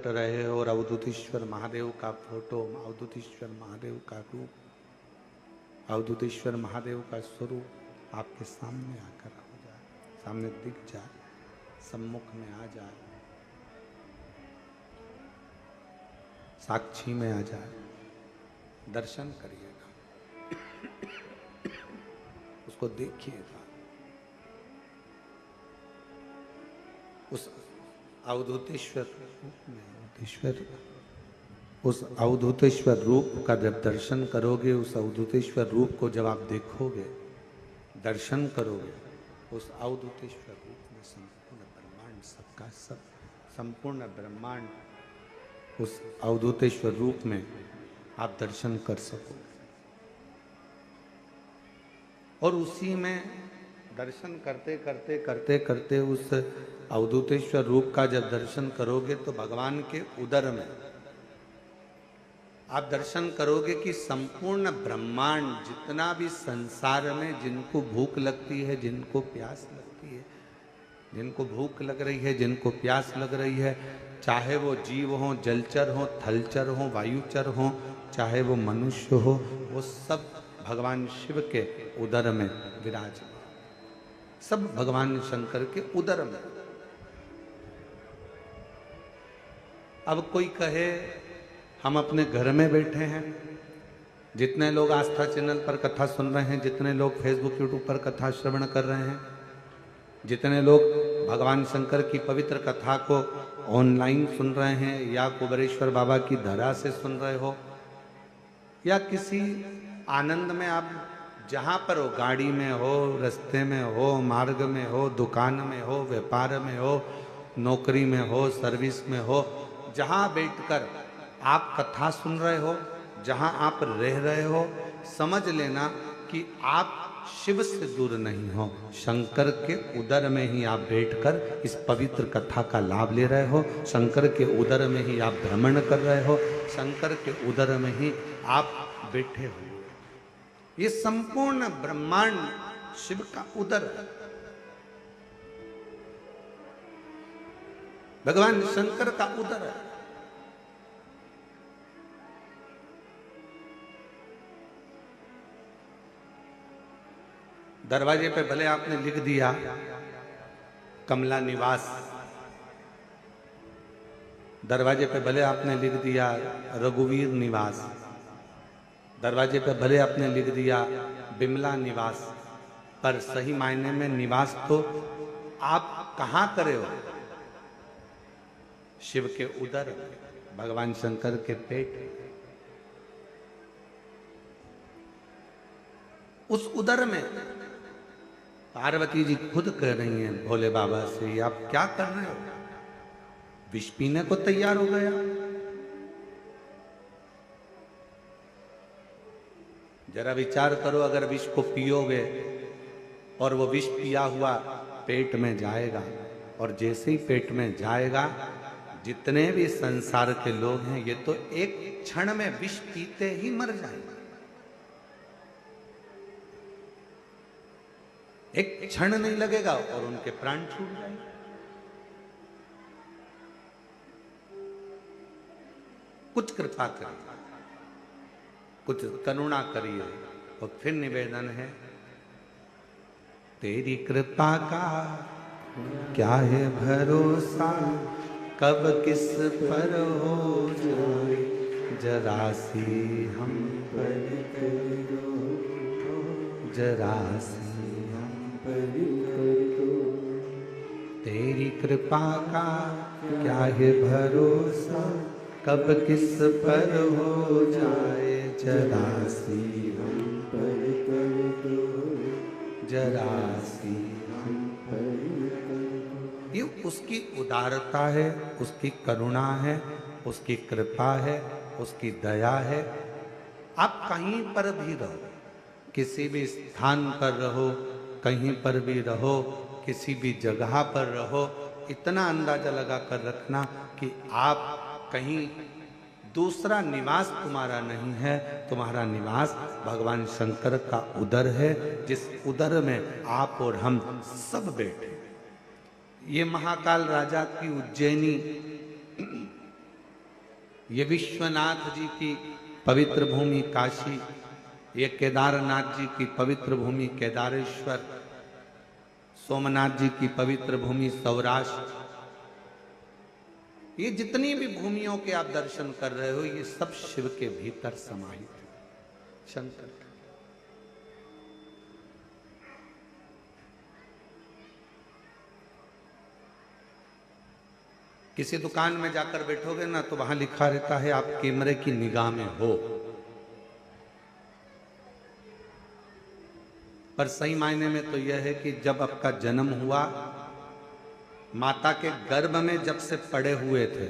बैठ रहे हो और अवधूतेश्वर महादेव का फोटो, अवधूतेश्वर महादेव का रूप, अवधूतेश्वर महादेव का स्वरूप आपके सामने आकर हो जाए, सामने दिख जाए, सम्मुख में आ जाए, साक्षी में आ जाए, दर्शन करिएगा, उसको देखिएगा। उस अवधूतेश्वर रूप में, उस अवधूतेश्वर रूप का जब दर्शन करोगे, उस अवधूतेश्वर रूप को जब आप देखोगे, दर्शन करोगे, उस अवधूतेश्वर रूप में संपूर्ण ब्रह्मांड, सबका सब संपूर्ण ब्रह्मांड उस अवधूतेश्वर रूप में आप दर्शन कर सकोगे। और उसी में दर्शन करते करते करते करते उस अवधूतेश्वर रूप का जब दर्शन करोगे तो भगवान के उदर में आप दर्शन करोगे कि संपूर्ण ब्रह्मांड, जितना भी संसार में जिनको भूख लगती है, जिनको प्यास लगती है, जिनको भूख लग रही है, जिनको प्यास लग रही है, चाहे वो जीव हो, जलचर हो, थलचर हो, वायुचर हो, चाहे वो मनुष्य हो, वो सब भगवान शिव के उदर में विराजमान, सब भगवान शंकर के उदर में। अब कोई कहे हम अपने घर में बैठे हैं, जितने लोग आस्था चैनल पर कथा सुन रहे हैं, जितने लोग फेसबुक यूट्यूब पर कथा श्रवण कर रहे हैं, जितने लोग भगवान शंकर की पवित्र कथा को ऑनलाइन सुन रहे हैं या कुबेरेश्वर बाबा की धरा से सुन रहे हो या किसी आनंद में आप जहाँ पर हो, गाड़ी में हो, रास्ते में हो, मार्ग में हो, दुकान में हो, व्यापार में हो, नौकरी में हो, सर्विस में हो, जहाँ बैठकर आप कथा सुन रहे हो, जहाँ आप रह रहे हो, समझ लेना कि आप शिव से दूर नहीं हो, शंकर के उदर में ही आप बैठकर इस पवित्र कथा का लाभ ले रहे हो, शंकर के उदर में ही आप भ्रमण कर रहे हो, शंकर के उदर में ही आप बैठे हो। ये संपूर्ण ब्रह्मांड शिव का उदर है। भगवान शंकर का उदर है। दरवाजे पे भले आपने लिख दिया कमला निवास, दरवाजे पे भले आपने लिख दिया रघुवीर निवास, दरवाजे पे भले आपने लिख दिया बिमला निवास, पर सही मायने में निवास तो आप कहां करे हो? शिव के उदर, भगवान शंकर के पेट। उस उदर में पार्वती जी खुद कह रही हैं भोले बाबा से, आप क्या कर रहे हो? विष पीने को तैयार हो गया। जरा विचार करो, अगर विष को पियोगे और वो विष पिया हुआ पेट में जाएगा, और जैसे ही पेट में जाएगा, जितने भी संसार के लोग हैं ये तो एक क्षण में विष पीते ही मर जाएंगे। एक क्षण नहीं लगेगा और उनके प्राण छूट जाएंगे। कुछ कृपा करिए, कुछ करुणा करिए। और फिर निवेदन है, तेरी कृपा का क्या है भरोसा, कब किस पर हो जाए, जरा सी हम पर करो, जरा सी तेरी कृपा का क्या है भरोसा, कब किस पर हो जाए, जरा सी हम पर कर दो, जरा सी हम पर कर दो। ये उसकी उदारता है, उसकी करुणा है, उसकी कृपा है, उसकी दया है। आप कहीं पर भी रहो, किसी भी स्थान पर रहो, कहीं पर भी रहो, किसी भी जगह पर रहो, इतना अंदाजा लगा कर रखना कि आप कहीं दूसरा निवास तुम्हारा नहीं है, तुम्हारा निवास भगवान शंकर का उदर है, जिस उदर में आप और हम सब बैठे। ये महाकाल राजा की उज्जैनी ये विश्वनाथ जी की पवित्र भूमि काशी, ये केदारनाथ जी की पवित्र भूमि केदारेश्वर, सोमनाथ जी की पवित्र भूमि सौराष्ट्र, ये जितनी भी भूमियों के आप दर्शन कर रहे हो ये सब शिव के भीतर समाहित है, शंकर के। किसी दुकान में जाकर बैठोगे ना तो वहां लिखा रहता है आप कैमरे की निगाह में हो, पर सही मायने में तो यह है कि जब आपका जन्म हुआ, माता के गर्भ में जब से पड़े हुए थे,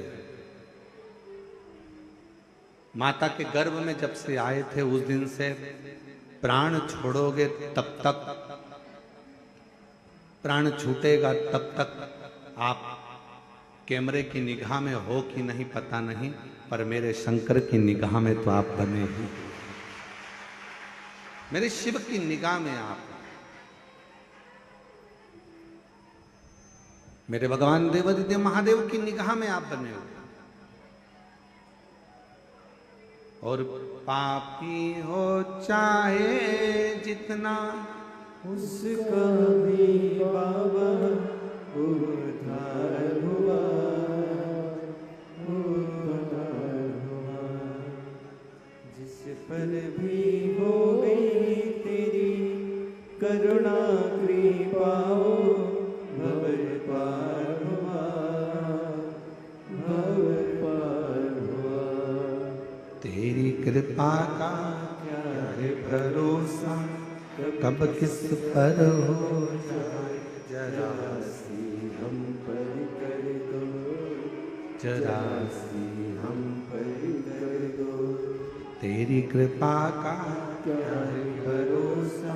माता के गर्भ में जब से आए थे, उस दिन से प्राण छोड़ोगे तब तक, प्राण छूटेगा तब तक आप कैमरे की निगाह में हो कि नहीं पता नहीं, पर मेरे शंकर की निगाह में तो आप बने ही, मेरे शिव की निगाह में आप, मेरे भगवान देवादिदेव महादेव की निगाह में आप बने हो। और पापी हो चाहे जितना उसका भी बाबा उद्धार हुआ, उद्धार हुआ। जिस पर भी हो गई तेरी करुणा कृपा, भवर पार हुआ, भवर पार हुआ। तेरी कृपा का क्या है भरोसा, कब किस पर हो जाए जरा सी हम पर कर दो, जरा सी हम पर कर दो। तेरी कृपा का क्या है भरोसा,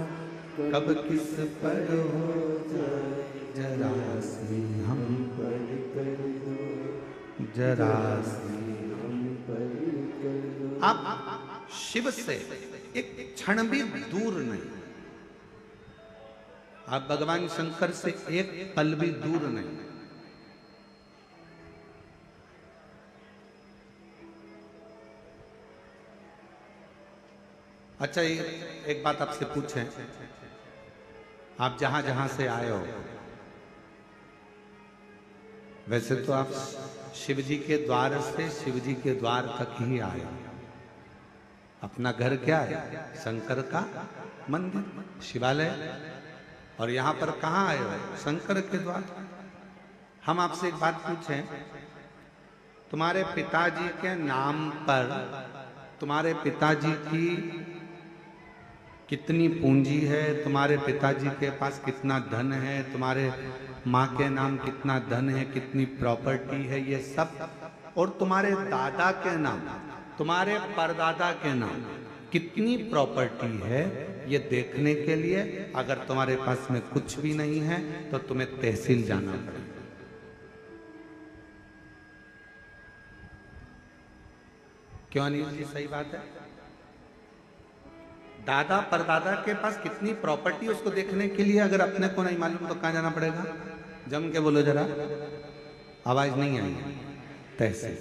कब किस पर हो जाए जरा सी हम पर कर दो, जरा सी हम पर कर दो। आप शिव से एक क्षण भी दूर नहीं, आप भगवान शंकर से एक पल भी दूर नहीं। अच्छा, एक बात आपसे पूछें, आप जहां जहां से आए हो, वैसे तो आप शिव जी के द्वार से शिव जी के द्वार तक ही आए हो। अपना घर क्या है? शंकर का मंदिर, शिवालय। और यहां पर कहां आए हो? शंकर के द्वार। हम आपसे एक बात पूछें, तुम्हारे पिताजी के नाम पर तुम्हारे पिताजी की कितनी पूंजी है, तुम्हारे पिताजी के पास कितना धन है, तुम्हारे माँ के नाम कितना धन है, कितनी प्रॉपर्टी है, ये सब, और तुम्हारे दादा के नाम, तुम्हारे परदादा के नाम कितनी प्रॉपर्टी है, ये देखने के लिए अगर तुम्हारे पास में कुछ भी नहीं है तो तुम्हें तहसील जाना पड़ेगा। क्यों अनिल जी, सही बात है? दादा परदादा के पास कितनी प्रॉपर्टी, उसको देखने के लिए अगर अपने को नहीं मालूम तो कहां जाना पड़ेगा? जम के बोलो जरा, आवाज नहीं आई। तहसील।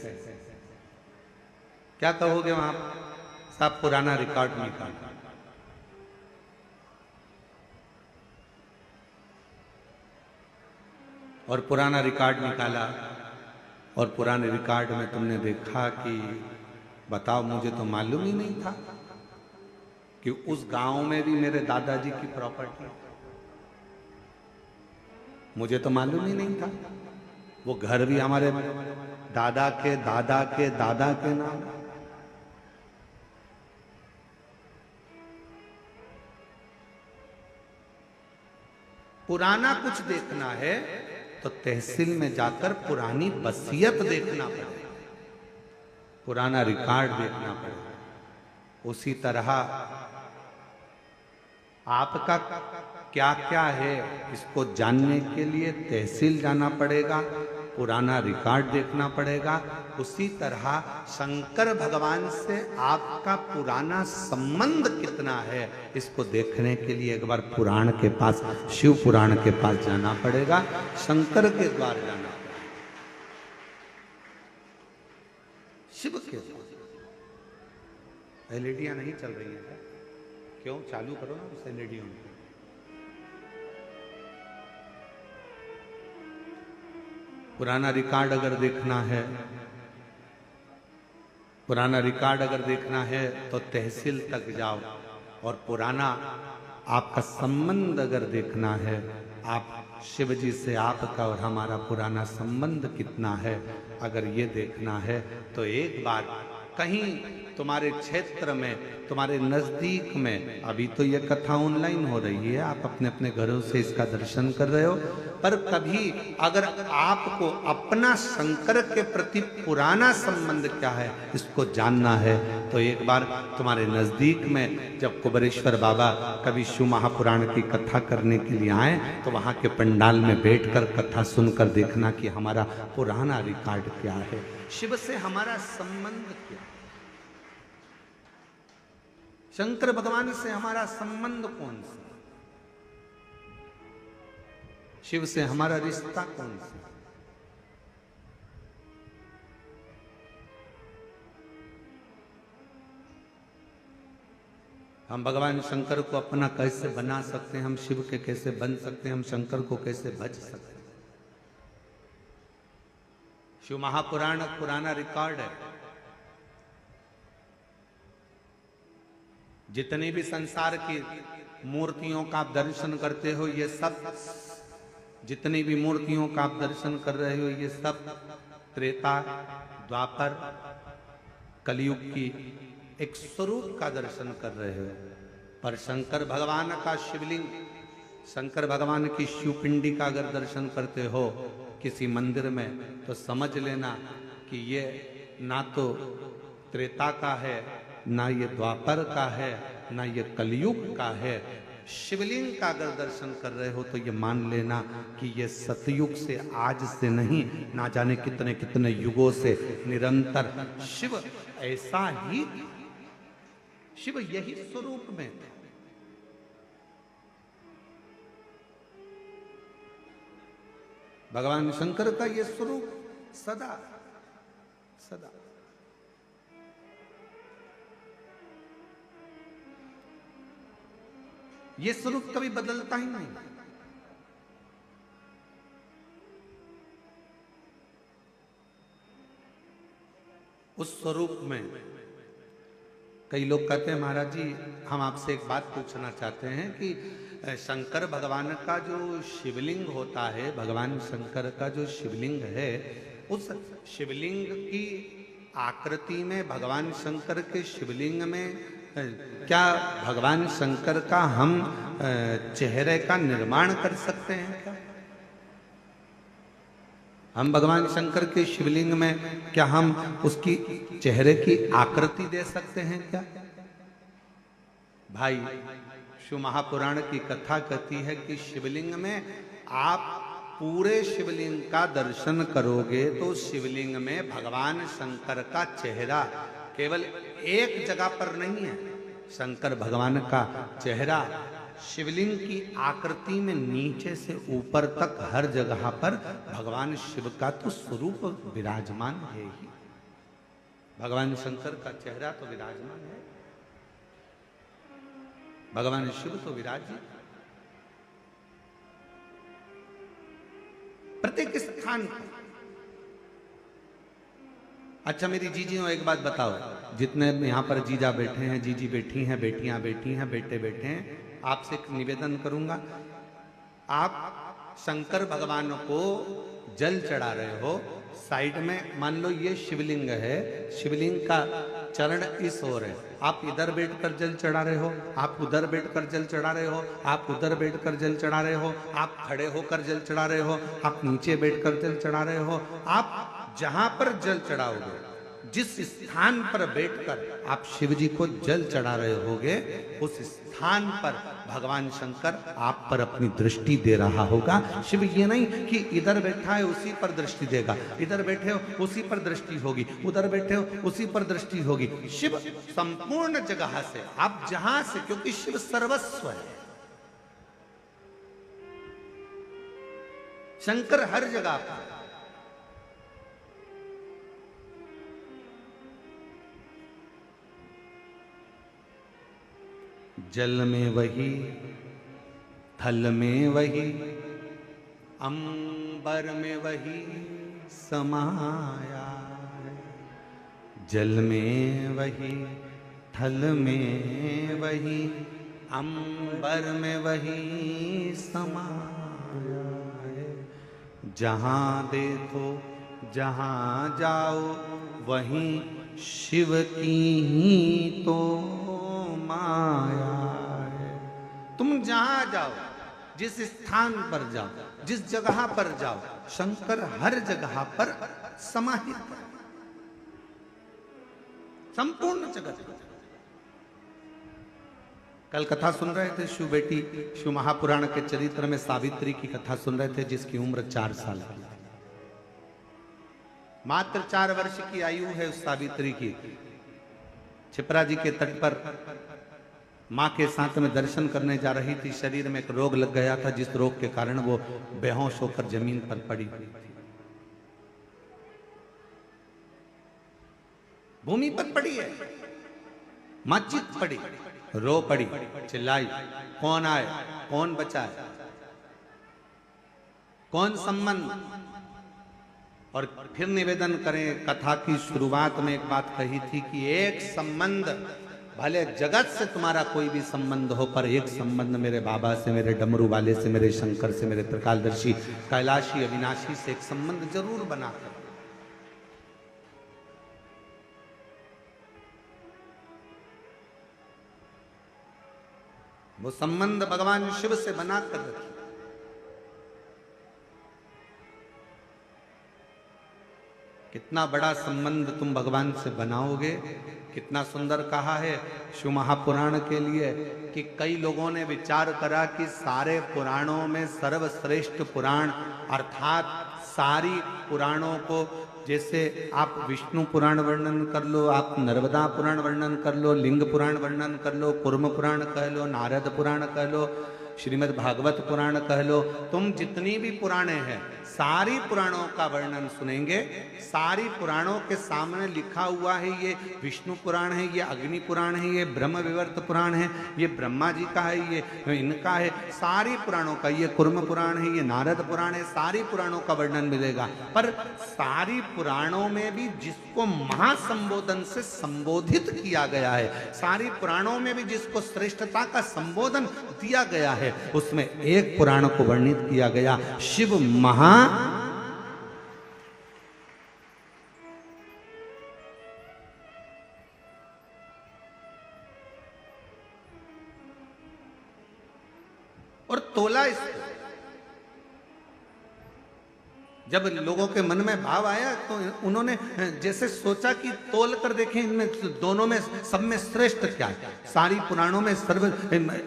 क्या कहोगे वहां? साहब पुराना रिकॉर्ड निकाल। और पुराना रिकॉर्ड निकाला, और पुराने रिकॉर्ड में तुमने देखा कि बताओ, मुझे तो मालूम ही नहीं था कि उस गांव में भी मेरे दादाजी की प्रॉपर्टी, मुझे तो मालूम ही नहीं था। वो घर भी हमारे दादा के दादा के दादा के नाम। पुराना कुछ देखना है तो तहसील में जाकर पुरानी वसीयत देखना पड़ेगा, पुराना रिकॉर्ड देखना पड़ेगा। उसी तरह आपका क्या क्या है, इसको जानने के लिए तहसील जाना पड़ेगा, पुराना रिकॉर्ड देखना पड़ेगा। उसी तरह शंकर भगवान से आपका पुराना संबंध कितना है, इसको देखने के लिए एक बार पुराण के पास, शिव पुराण के पास जाना पड़ेगा, शंकर के द्वार जाना पड़ेगा। शिव के एलईडियां नहीं चल रही हैं क्या? क्यों? चालू करो ना उस एलईडियों में। पुराना रिकॉर्ड अगर देखना है, पुराना रिकॉर्ड अगर देखना है तो तहसील तक जाओ, और पुराना आपका संबंध अगर देखना है, आप शिव जी से आपका और हमारा पुराना संबंध कितना है, अगर ये देखना है तो एक बार कहीं तुम्हारे क्षेत्र में, तुम्हारे नजदीक में, अभी तो ये कथा ऑनलाइन हो रही है, आप अपने अपने घरों से इसका दर्शन कर रहे हो, पर कभी अगर आपको अपना शंकर के प्रति पुराना संबंध क्या है इसको जानना है, तो एक बार तुम्हारे नजदीक में जब कुबेरेश्वर बाबा कभी शिव महापुराण की कथा करने के लिए आए, तो वहां के पंडाल में बैठकर कथा सुनकर देखना कि हमारा पुराना रिकॉर्ड क्या है, शिव से हमारा संबंध क्या है, शंकर भगवान से हमारा संबंध कौन सा, शिव से हमारा रिश्ता कौन सा। हम भगवान शंकर को अपना कैसे बना सकते हैं, हम शिव के कैसे बन सकते हैं, हम शंकर को कैसे भज सकते हैं। शिव महापुराण पुराना रिकॉर्ड है। जितनी भी संसार की मूर्तियों का आप दर्शन करते हो, ये सब, जितनी भी मूर्तियों का आप दर्शन कर रहे हो, ये सब त्रेता द्वापर कलयुग की एक स्वरूप का दर्शन कर रहे हो। पर शंकर भगवान का शिवलिंग, शंकर भगवान की शिवपिंडी का अगर दर्शन करते हो किसी मंदिर में, तो समझ लेना कि ये ना तो त्रेता का है, ना ये द्वापर का है, ना ये कलयुग का है। शिवलिंग का अगर दर्शन कर रहे हो तो ये मान लेना कि ये सतयुग से, आज से नहीं, ना जाने कितने कितने युगों से निरंतर शिव ऐसा ही, शिव यही स्वरूप में था। भगवान शंकर का ये स्वरूप सदा सदा। ये स्वरूप कभी बदलता ही नहीं। उस स्वरूप में कई लोग कहते हैं, महाराज जी हम आपसे एक बात पूछना चाहते हैं कि शंकर भगवान का जो शिवलिंग होता है, भगवान शंकर का जो शिवलिंग है, उस शिवलिंग की आकृति में, भगवान शंकर के शिवलिंग में क्या भगवान शंकर का हम चेहरे का निर्माण कर सकते हैं क्या? हम भगवान शंकर के शिवलिंग में क्या हम उसकी चेहरे की आकृति दे सकते हैं क्या? भाई, शिव महापुराण की कथा कहती है कि शिवलिंग में आप पूरे शिवलिंग का दर्शन करोगे तो शिवलिंग में भगवान शंकर का चेहरा केवल एक जगह पर नहीं है। शंकर भगवान का चेहरा शिवलिंग की आकृति में नीचे से ऊपर तक हर जगह पर भगवान शिव का तो स्वरूप विराजमान है ही। भगवान शंकर का चेहरा तो विराजमान है, भगवान शिव तो विराजित। प्रत्येक स्थान पर। अच्छा मेरी जीजियों एक बात बताओ, जितने यहाँ पर जीजा बैठे हैं, जीजी बैठी हैं, बेटियां बैठी हैं, बेटे बैठे हैं, आपसे एक निवेदन करूंगा, आप शंकर भगवान को जल चढ़ा रहे हो, साइड में मान लो ये शिवलिंग है, शिवलिंग का चरण इस ओर है, आप इधर बैठकर जल चढ़ा रहे हो, आप उधर बैठकर जल चढ़ा रहे हो, आप उधर बैठकर जल चढ़ा रहे हो, आप खड़े होकर जल चढ़ा रहे हो, आप नीचे बैठकर जल चढ़ा रहे हो, आप जहां पर जल चढ़ाओगे, जिस स्थान पर बैठकर आप शिव जी को जल चढ़ा रहे होगे, उस स्थान पर भगवान शंकर आप पर अपनी दृष्टि दे रहा होगा। शिव ये नहीं कि इधर बैठा है उसी पर दृष्टि देगा, इधर बैठे हो उसी पर दृष्टि होगी, उधर बैठे हो उसी पर दृष्टि होगी। शिव संपूर्ण जगह से, आप जहां से, क्योंकि शिव सर्वस्व है, शंकर हर जगह पर। जल में वही, थल में वही, अंबर में वही समाया है। जल में वही, थल में वही, अंबर में वही समाया है। जहाँ देखो जहाँ जाओ वहीं शिव की ही तो माया है। तुम जहाँ जाओ, जिस स्थान पर जाओ, जिस जगह पर जाओ, शंकर हर जगह पर समाहित है, संपूर्ण जगत में। कल कथा सुन रहे थे शिव बेटी, शिव महापुराण के चरित्र में सावित्री की कथा सुन रहे थे, जिसकी उम्र 4 साल की, मात्र 4 वर्ष की आयु है उस सावित्री की। छिपरा जी के तट पर मां के साथ में दर्शन करने जा रही थी। शरीर में एक रोग लग गया था, जिस रोग के कारण वो बेहोश होकर जमीन पर पड़ी हुई थी, भूमि पर पड़ी है। मां चित पड़ी, रो पड़ी, चिल्लाई, कौन आए, कौन बचाए, कौन संबंध। और फिर निवेदन करें, कथा की शुरुआत में एक बात कही थी कि एक संबंध, भले जगत से तुम्हारा कोई भी संबंध हो, पर एक संबंध मेरे बाबा से, मेरे डमरू वाले से, मेरे शंकर से, मेरे त्रिकालदर्शी कैलाशी अविनाशी से एक संबंध जरूर बना कर। वो संबंध भगवान शिव से बना कर रखिए। कितना बड़ा संबंध तुम भगवान से बनाओगे। कितना सुंदर कहा है शिव महापुराण के लिए कि कई लोगों ने विचार करा कि सारे पुराणों में सर्वश्रेष्ठ पुराण अर्थात सारी पुराणों को, जैसे आप विष्णु पुराण वर्णन कर लो, आप नर्मदा पुराण वर्णन कर लो, लिंग पुराण वर्णन कर लो, कूर्म पुराण कह लो, नारद पुराण कह लो, श्रीमद् भागवत पुराण कह लो, तुम जितनी भी पुराणे हैं सारी पुराणों का वर्णन सुनेंगे। सारी पुराणों के सामने लिखा हुआ है, ये विष्णु पुराण है, ये अग्नि पुराण है, ये ब्रह्म विवर्त पुराण है, ये ब्रह्मा जी का है, ये इनका है, सारी पुराणों का, ये कूर्म पुराण है, ये नारद पुराण है, सारी पुराणों का वर्णन मिलेगा। पर सारी पुराणों में भी जिसको महासंबोधन से संबोधित किया गया है, सारी पुराणों में भी जिसको श्रेष्ठता का संबोधन दिया गया है, उसमें एक पुराण को वर्णित किया गया, शिव महा और तोला इसको। जब लोगों के मन में भाव आया तो उन्होंने जैसे सोचा कि तोल कर देखें इनमें दोनों में सब में श्रेष्ठ क्या है। सारी पुराणों में सर्व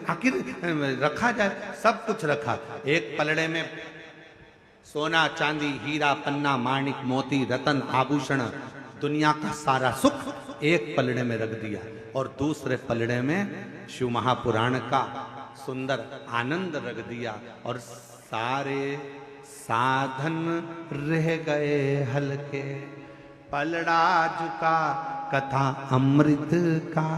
आखिर रखा जाए, सब कुछ रखा। एक पलड़े में सोना चांदी हीरा पन्ना माणिक मोती रतन आभूषण दुनिया का सारा सुख एक पलड़े में रख दिया, और दूसरे पलड़े में शिव महापुराण का सुंदर आनंद रख दिया, और सारे साधन रह गए हल्के। पलड़ा झुका कथा अमृत का,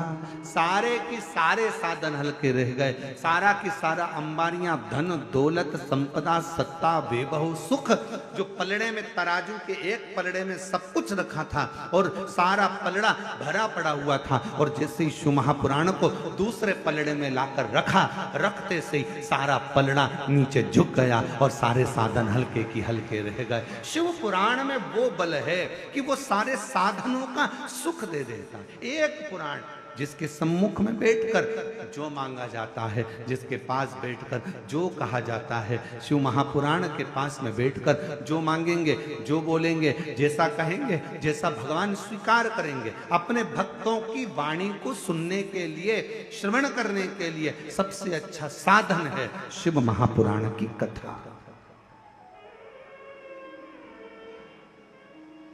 सारे की सारे साधन हल्के रह गए। सारा की सारा अंबारियां, धन दौलत संपदा सत्ता वैभव सुख, जो पलड़े में तराजू के एक पलड़े में सब कुछ रखा था और सारा पलड़ा भरा पड़ा हुआ था, और जैसे ही शिव महापुराण को दूसरे पलड़े में लाकर रखा, रखते से ही सारा पलड़ा नीचे झुक गया और सारे साधन हल्के की हल्के रह गए। शिव पुराण में वो बल है कि वो सारे साधनों का सुख दे देता। एक पुराण जिसके सम्मुख में बैठकर जो मांगा जाता है, जिसके पास बैठकर जो कहा जाता है, शिव महापुराण के पास में बैठकर जो मांगेंगे, जो बोलेंगे, जैसा कहेंगे, जैसा भगवान स्वीकार करेंगे। अपने भक्तों की वाणी को सुनने के लिए, श्रवण करने के लिए सबसे अच्छा साधन है शिव महापुराण की कथा।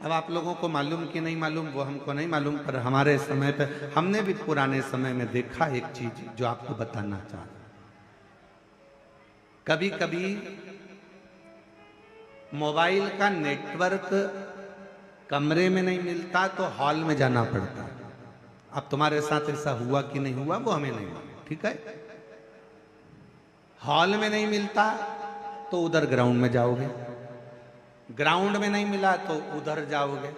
अब आप लोगों को मालूम कि नहीं मालूम वो हमको नहीं मालूम, पर हमारे समय पे हमने भी पुराने समय में देखा एक चीज जो आपको बताना चाहता। कभी कभी मोबाइल का नेटवर्क कमरे में नहीं मिलता तो हॉल में जाना पड़ता। अब तुम्हारे साथ ऐसा हुआ कि नहीं हुआ वो हमें नहीं मालूम, ठीक है। हॉल में नहीं मिलता तो उधर ग्राउंड में जाओगे, ग्राउंड में नहीं मिला तो उधर जाओगे।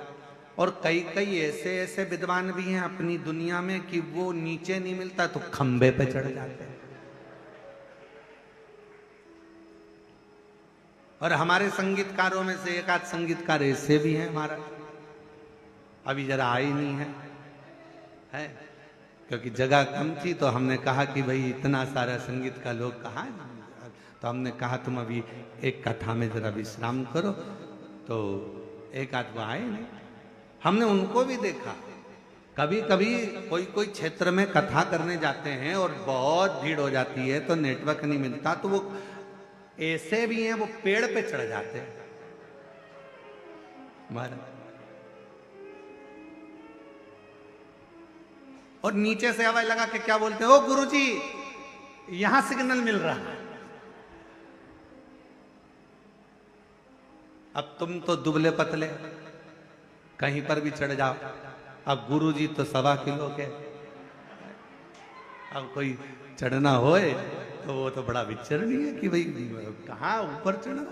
और कई कई ऐसे ऐसे विद्वान भी हैं अपनी दुनिया में कि वो नीचे नहीं मिलता तो खंबे पे चढ़ जाते हैं। और हमारे संगीतकारों में से एक आध संगीतकार ऐसे भी हैं हमारा, अभी जरा आई नहीं है क्योंकि जगह कम थी, तो हमने कहा कि भाई इतना सारा संगीत का लोग कहाँ है? तो हमने कहा तुम अभी एक कथा में जरा विश्राम करो, तो एक आध वो आए नहीं। हमने उनको भी देखा, कभी कभी कोई कोई क्षेत्र में कथा करने जाते हैं और बहुत भीड़ हो जाती है तो नेटवर्क नहीं मिलता, तो वो ऐसे भी हैं वो पेड़ पे चढ़ जाते हैं महाराज, और नीचे से आवाज लगा के क्या बोलते हैं, ओ गुरुजी यहां सिग्नल मिल रहा है। अब तुम तो दुबले पतले कहीं पर भी चढ़ जाओ, अब गुरुजी तो 1.25 किलो के, अब कोई चढ़ना होए तो वो तो बड़ा विचरणीय है कि भाई कहाँ ऊपर चढ़ना।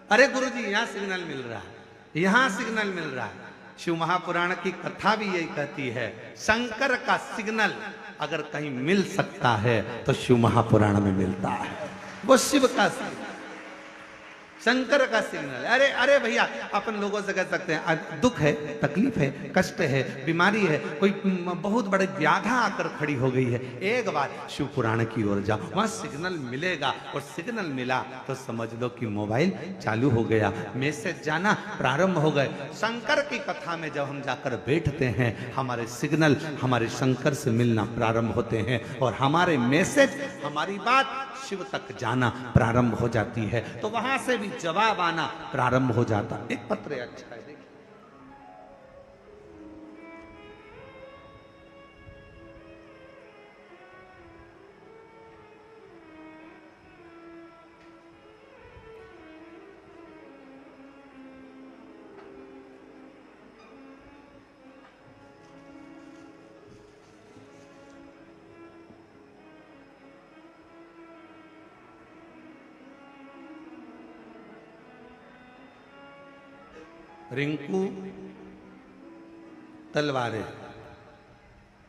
अरे गुरुजी यहाँ सिग्नल मिल रहा है, यहाँ सिग्नल मिल रहा है। शिव महापुराण की कथा भी यही कहती है, शंकर का सिग्नल अगर कहीं मिल सकता है तो शिव महापुराण में मिलता है। वो शिव का सिग्नल, शंकर का सिग्नल। अरे अरे भैया अपन लोगों से कह सकते हैं दुख है, तकलीफ है, कष्ट है, बीमारी है, कोई बहुत बड़ी व्याधा आकर खड़ी हो गई है, एक बार शिव पुराण की ओर जाओ, वहां सिग्नल मिलेगा। और सिग्नल मिला तो समझ लो कि मोबाइल चालू हो गया, मैसेज जाना प्रारंभ हो गए। शंकर की कथा में जब हम जाकर बैठते हैं, हमारे सिग्नल हमारे शंकर से मिलना प्रारंभ होते हैं और हमारे मैसेज, हमारी बात शिव तक जाना प्रारंभ हो जाती है, तो वहां से भी जवाब आना प्रारंभ हो जाता। एक पत्र अच्छा है, देखिए रिंकू तलवारे,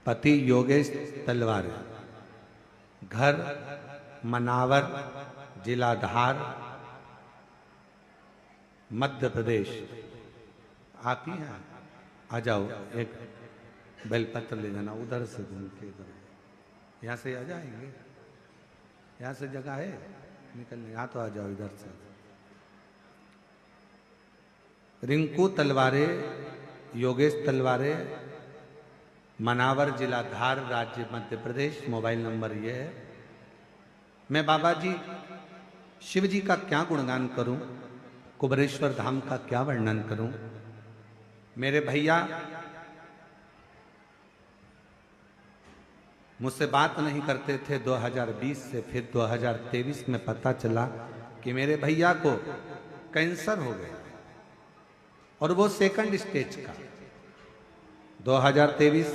पति योगेश तलवारे, घर मनावर, जिला धार, मध्य प्रदेश। आप ही हैं, आ जाओ, एक बेलपत्र ले जाना, उधर से घूम के इधर, यहाँ से आ जाएंगे, यहाँ से जगह है निकलने, यहाँ तो आ जाओ इधर से। रिंकू तलवारे, योगेश तलवारे, मनावर, जिला धार, राज्य मध्य प्रदेश। मोबाइल नंबर ये है। मैं बाबा जी शिव जी का क्या गुणगान करूं, कुबरेश्वर धाम का क्या वर्णन करूं। मेरे भैया मुझसे बात नहीं करते थे 2020 से, फिर 2023 में पता चला कि मेरे भैया को कैंसर हो गया और वो सेकंड स्टेज का। 2023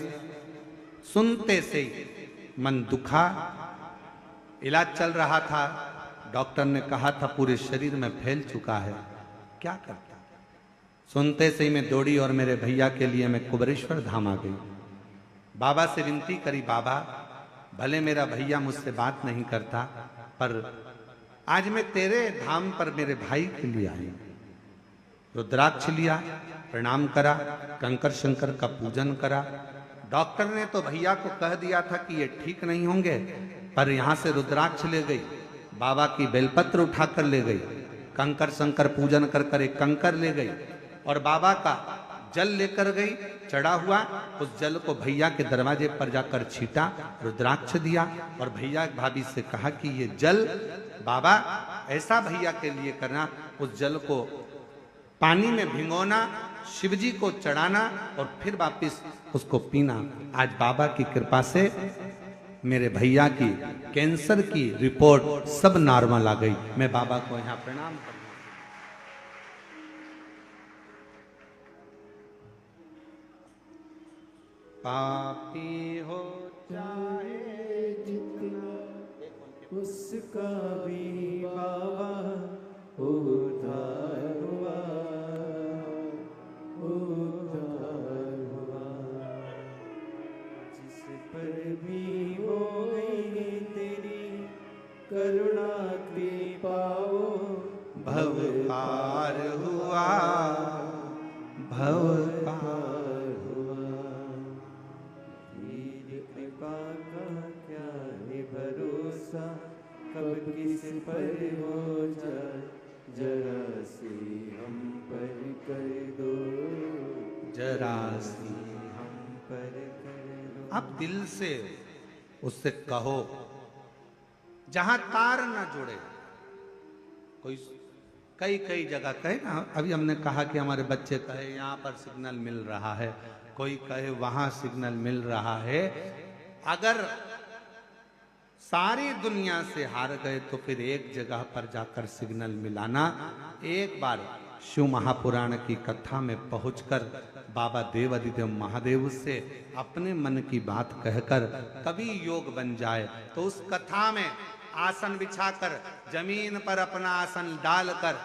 सुनते से ही मन दुखा, इलाज चल रहा था, डॉक्टर ने कहा था पूरे शरीर में फैल चुका है, क्या करता। सुनते से ही मैं दौड़ी और मेरे भैया के लिए मैं कुबरेश्वर धाम आ गई। बाबा से विनती करी, बाबा भले मेरा भैया मुझसे बात नहीं करता, पर आज मैं तेरे धाम पर मेरे भाई के लिए आई। रुद्राक्ष लिया, प्रणाम करा, कंकर शंकर का पूजन करा। डॉक्टर ने तो भैया को कह दिया था कि ये ठीक नहीं होंगे, पर यहां से रुद्राक्ष ले गई, बाबा की बेलपत्र उठाकर ले गई, कंकर शंकर पूजन कर कर एक कंकर ले गई और बाबा का जल लेकर गई, चढ़ा हुआ। उस जल को भैया के दरवाजे पर जाकर छीटा, रुद्राक्ष दिया और भैया भाभी से कहा कि ये जल बाबा ऐसा भैया के लिए करना, उस जल को पानी में भिगोना, शिवजी को चढ़ाना और फिर वापिस उसको पीना। आज बाबा की कृपा से मेरे भैया की कैंसर की रिपोर्ट सब नॉर्मल आ गई। मैं बाबा को यहाँ प्रणाम करता हूं। पापी हो चाहे जितना उसका भी बाबा उद्धार हुआ, उद्धार हुआ। जिस पर भी हो गई तेरी करुणा कृपा वो भव पार हुआ, भव पार हुआ। तेरी कृपा का क्या है भरोसा, कब किस पर हो जाए, जरा सी हम पर कर दो, जरा सी हम पर कर दो। अब दिल से उससे कहो, जहां तार ना जुड़े। कोई कई कई जगह कहे ना, अभी हमने कहा कि हमारे बच्चे कहे यहाँ पर सिग्नल मिल रहा है, कोई कहे वहां सिग्नल मिल रहा है। अगर सारी दुनिया से हार गए तो फिर एक जगह पर जाकर सिग्नल मिलाना। एक बार शिव महापुराण की कथा में पहुंचकर बाबा देवाधिदेव महादेव से अपने मन की बात कहकर कभी योग बन जाए तो उस कथा में आसन बिछाकर जमीन पर अपना आसन डालकर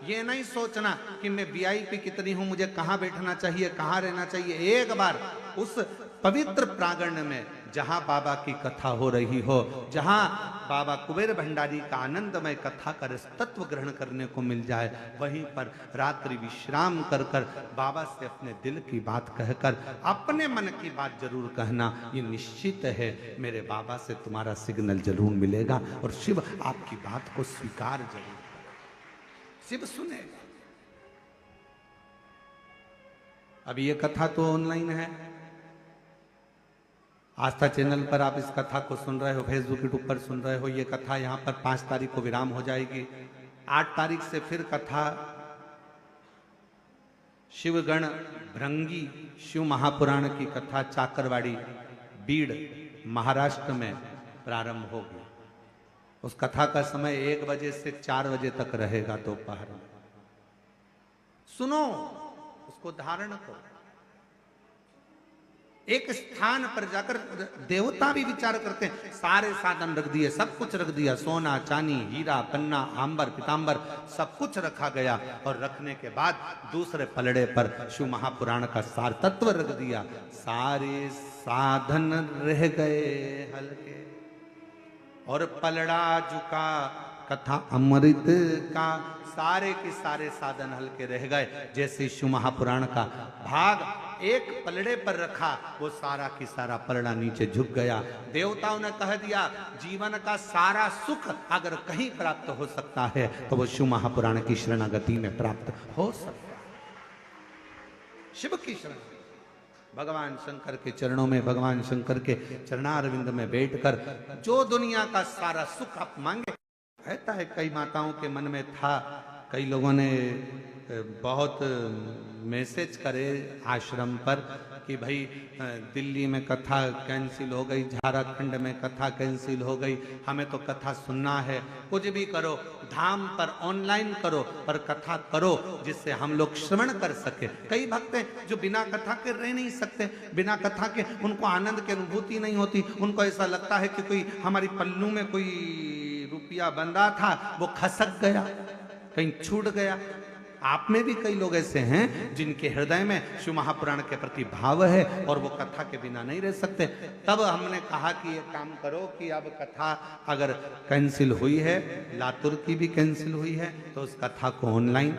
ये नहीं सोचना कि मैं वीआईपी कितनी हूं, मुझे कहां बैठना चाहिए, कहां रहना चाहिए। एक बार उस पवित्र प्रांगण में जहां बाबा की कथा हो रही हो, जहां बाबा कुबेर भंडारी का आनंदमय कथा कर तत्व ग्रहण करने को मिल जाए, वहीं पर रात्रि विश्राम कर कर बाबा से अपने दिल की बात कहकर अपने मन की बात जरूर कहना। ये निश्चित है मेरे बाबा से तुम्हारा सिग्नल जरूर मिलेगा और शिव आपकी बात को स्वीकार जरूर करेगा, शिव सुनेगा। अब ये कथा तो ऑनलाइन है, आस्था चैनल पर आप इस कथा को सुन रहे हो, फेसबुक यूट्यूब पर सुन रहे हो। ये कथा यहाँ पर 5 तारीख को विराम हो जाएगी। 8 तारीख से फिर कथा शिवगण भृंगी शिव महापुराण की कथा चाकरवाड़ी बीड़ महाराष्ट्र में प्रारंभ होगी। उस कथा का समय 1 बजे से 4 बजे तक रहेगा दोपहर में। सुनो, उसको धारण करो। एक स्थान पर जाकर देवता भी विचार करते हैं, सारे साधन रख दिए, सब कुछ रख दिया, सोना चांदी हीरा पन्ना आंबर पीतांबर सब कुछ रखा गया। और रखने के बाद दूसरे पलड़े पर शिव महापुराण का सार तत्व रख दिया, सारे साधन रह गए हल्के और पलड़ा झुका कथा अमृत का। सारे के सारे साधन हल्के रह गए। जैसे शिव महापुराण का भाग एक पलड़े पर रखा, वो सारा की सारा पलड़ा नीचे झुक गया। देवताओं ने कह दिया जीवन का सारा सुख अगर कहीं प्राप्त हो सकता है तो वो शिव महापुराण की शरणागति में प्राप्त हो सकता है। शिव की शरण, भगवान शंकर के चरणों में, भगवान शंकर के चरणारविंद में बैठकर जो दुनिया का सारा सुख आप मांगे। कहता है कई माताओं के मन में था, कई लोगों ने बहुत मैसेज करे आश्रम पर कि भाई दिल्ली में कथा कैंसिल हो गई, झारखंड में कथा कैंसिल हो गई, हमें तो कथा सुनना है। कुछ भी करो, धाम पर ऑनलाइन करो पर कथा करो जिससे हम लोग श्रवण कर सके। कई भक्त हैं जो बिना कथा के रह नहीं सकते, बिना कथा के उनको आनंद की अनुभूति नहीं होती। उनको ऐसा लगता है कि कोई हमारी पल्लू में कोई रुपया बंधा था, वो खसक गया, कहीं छूट गया। आप में भी कई लोग ऐसे हैं जिनके हृदय में शिव महापुराण के प्रति भाव है और वो कथा के बिना नहीं रह सकते। तब हमने कहा कि ये काम करो कि अब कथा अगर कैंसिल हुई है, लातूर की भी कैंसिल हुई है, तो उस कथा को ऑनलाइन,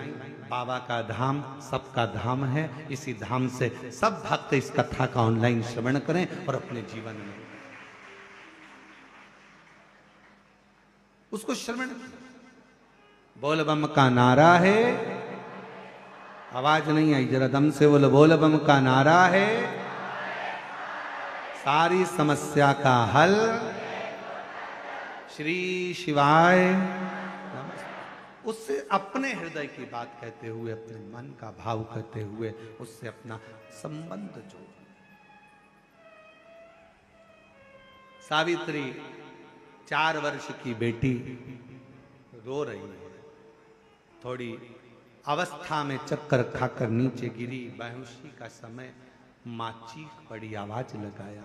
बाबा का धाम सबका धाम है, इसी धाम से सब भक्त इस कथा का ऑनलाइन श्रवण करें और अपने जीवन में उसको श्रवण। बोल बम का नारा है, आवाज नहीं आई, जरा दम से बोलो। बोल बम का नारा है, सारी समस्या का हल श्री शिवाय। उससे अपने हृदय की बात कहते हुए, अपने मन का भाव कहते हुए उससे अपना संबंध जोड़। सावित्री 4 वर्ष की बेटी रो रही है, थोड़ी अवस्था में चक्कर खाकर नीचे गिरी, बेहोशी का समय। माँ चीख पड़ी, आवाज लगाया,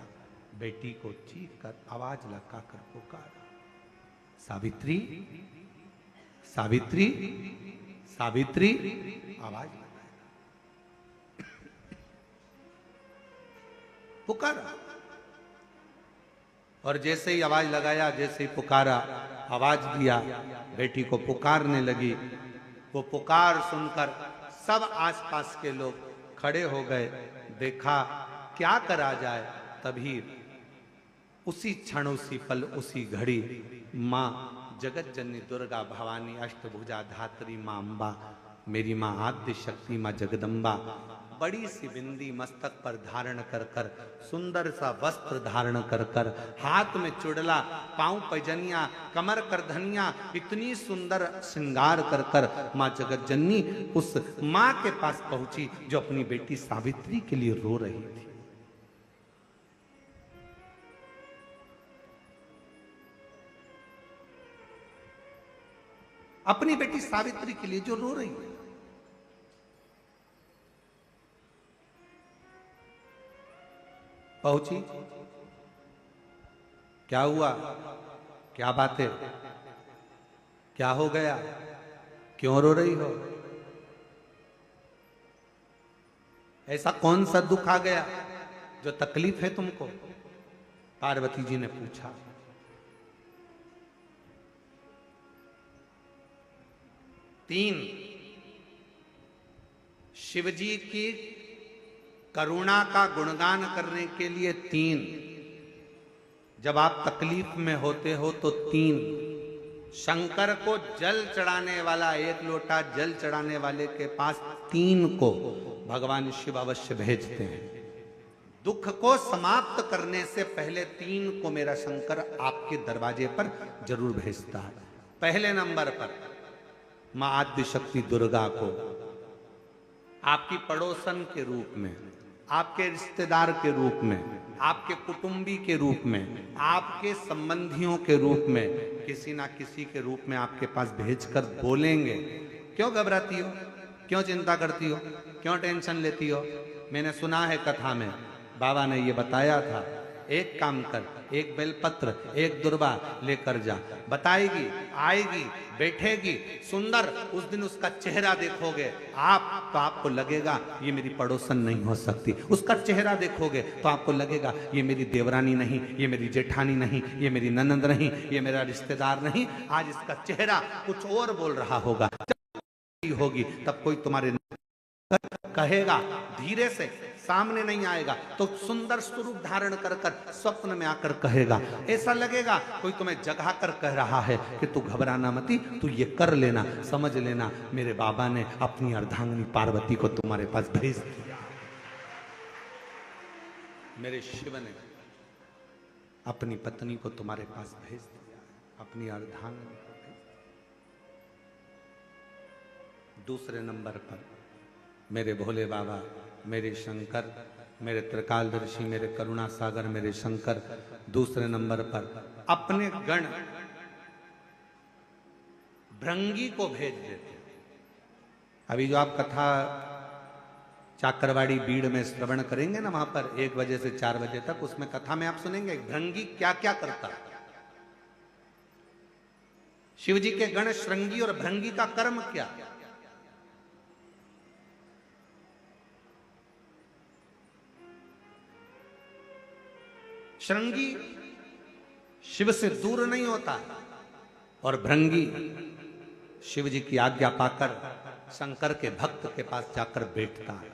बेटी को चीख कर आवाज लगा कर पुकारा, सावित्री सावित्री सावित्री, आवाज लगाया, पुकारा। और जैसे ही आवाज लगाया, जैसे ही पुकारा, आवाज दिया, बेटी को पुकारने लगी। वो पुकार सुनकर सब आसपास के लोग खड़े हो गए। देखा क्या करा जाए। तभी उसी क्षण, उसी पल, उसी घड़ी माँ जगत जननी दुर्गा भवानी अष्टभुजा धात्री माँ अम्बा, मेरी माँ आद्य शक्ति माँ जगदम्बा, बड़ी सी बिंदी मस्तक पर धारण कर कर, सुंदर सा वस्त्र धारण कर कर, हाथ में चुड़ला, पांव पैजनिया, कमर करधनिया, इतनी सुंदर श्रृंगार कर कर माँ जगत जननी उस माँ के पास पहुंची जो अपनी बेटी सावित्री के लिए रो रही थी। अपनी बेटी सावित्री के लिए जो रो रही है। पहुंची, क्या हुआ, क्या बात है, क्या हो गया, क्यों रो रही हो, ऐसा कौन सा दुख आ गया जो तकलीफ है तुमको? पार्वती जी ने पूछा। तीन, शिवजी की करुणा का गुणगान करने के लिए तीन, जब आप तकलीफ में होते हो तो तीन, शंकर को जल चढ़ाने वाला, एक लोटा जल चढ़ाने वाले के पास तीन को भगवान शिव अवश्य भेजते हैं। दुख को समाप्त करने से पहले तीन को मेरा शंकर आपके दरवाजे पर जरूर भेजता है। पहले नंबर पर मां आद्य शक्ति दुर्गा को आपकी पड़ोसन के रूप में, आपके रिश्तेदार के रूप में, आपके कुटुंबी के रूप में, आपके संबंधियों के रूप में, किसी ना किसी के रूप में आपके पास भेजकर बोलेंगे, क्यों घबराती हो, क्यों चिंता करती हो, क्यों टेंशन लेती हो? मैंने सुना है कथा में बाबा ने ये बताया था, एक काम कर, एक बेलपत्र, एक दुर्वा लेकर जा, बताएगी, आएगी, बैठेगी, सुंदर, उस दिन उसका चेहरा देखोगे आप तो आपको लगेगा ये मेरी पड़ोसन नहीं हो सकती। उसका चेहरा देखोगे तो आपको लगेगा ये मेरी देवरानी नहीं, ये मेरी जेठानी नहीं, ये मेरी ननंद नहीं, ये मेरा रिश्तेदार नहीं। आज इसका चेहरा कुछ और बोल रहा होगा। जब होगी तब कोई तुम्हारे कहेगा, धीरे से, सामने नहीं आएगा तो सुंदर स्वरूप धारण कर कर स्वप्न में आकर कहेगा। ऐसा लगेगा कोई तुम्हें जगा कर कह रहा है कि तू घबराना मती, तू ये कर लेना, समझ लेना मेरे बाबा ने अपनी अर्धांगिनी पार्वती को तुम्हारे पास भेज दिया, मेरे शिव ने अपनी पत्नी को तुम्हारे पास भेज दिया, अपनी अर्धांगिनी को भेज दिया। दूसरे नंबर पर मेरे भोले बाबा, मेरे शंकर, मेरे त्रिकालदर्शी, मेरे करुणा सागर, मेरे शंकर दूसरे नंबर पर अपने गण भृंगी को भेज देते। अभी जो आप कथा चाकरवाड़ी बीड़ में श्रवण करेंगे ना, वहां पर 1 बजे से 4 बजे तक, उसमें कथा में आप सुनेंगे भृंगी क्या क्या करता है। शिवजी के गण श्रृंगी और भृंगी का कर्म क्या? श्रृंगी शिव से दूर नहीं होता और भृंगी शिव जी की आज्ञा पाकर शंकर के भक्त के पास जाकर बैठता है।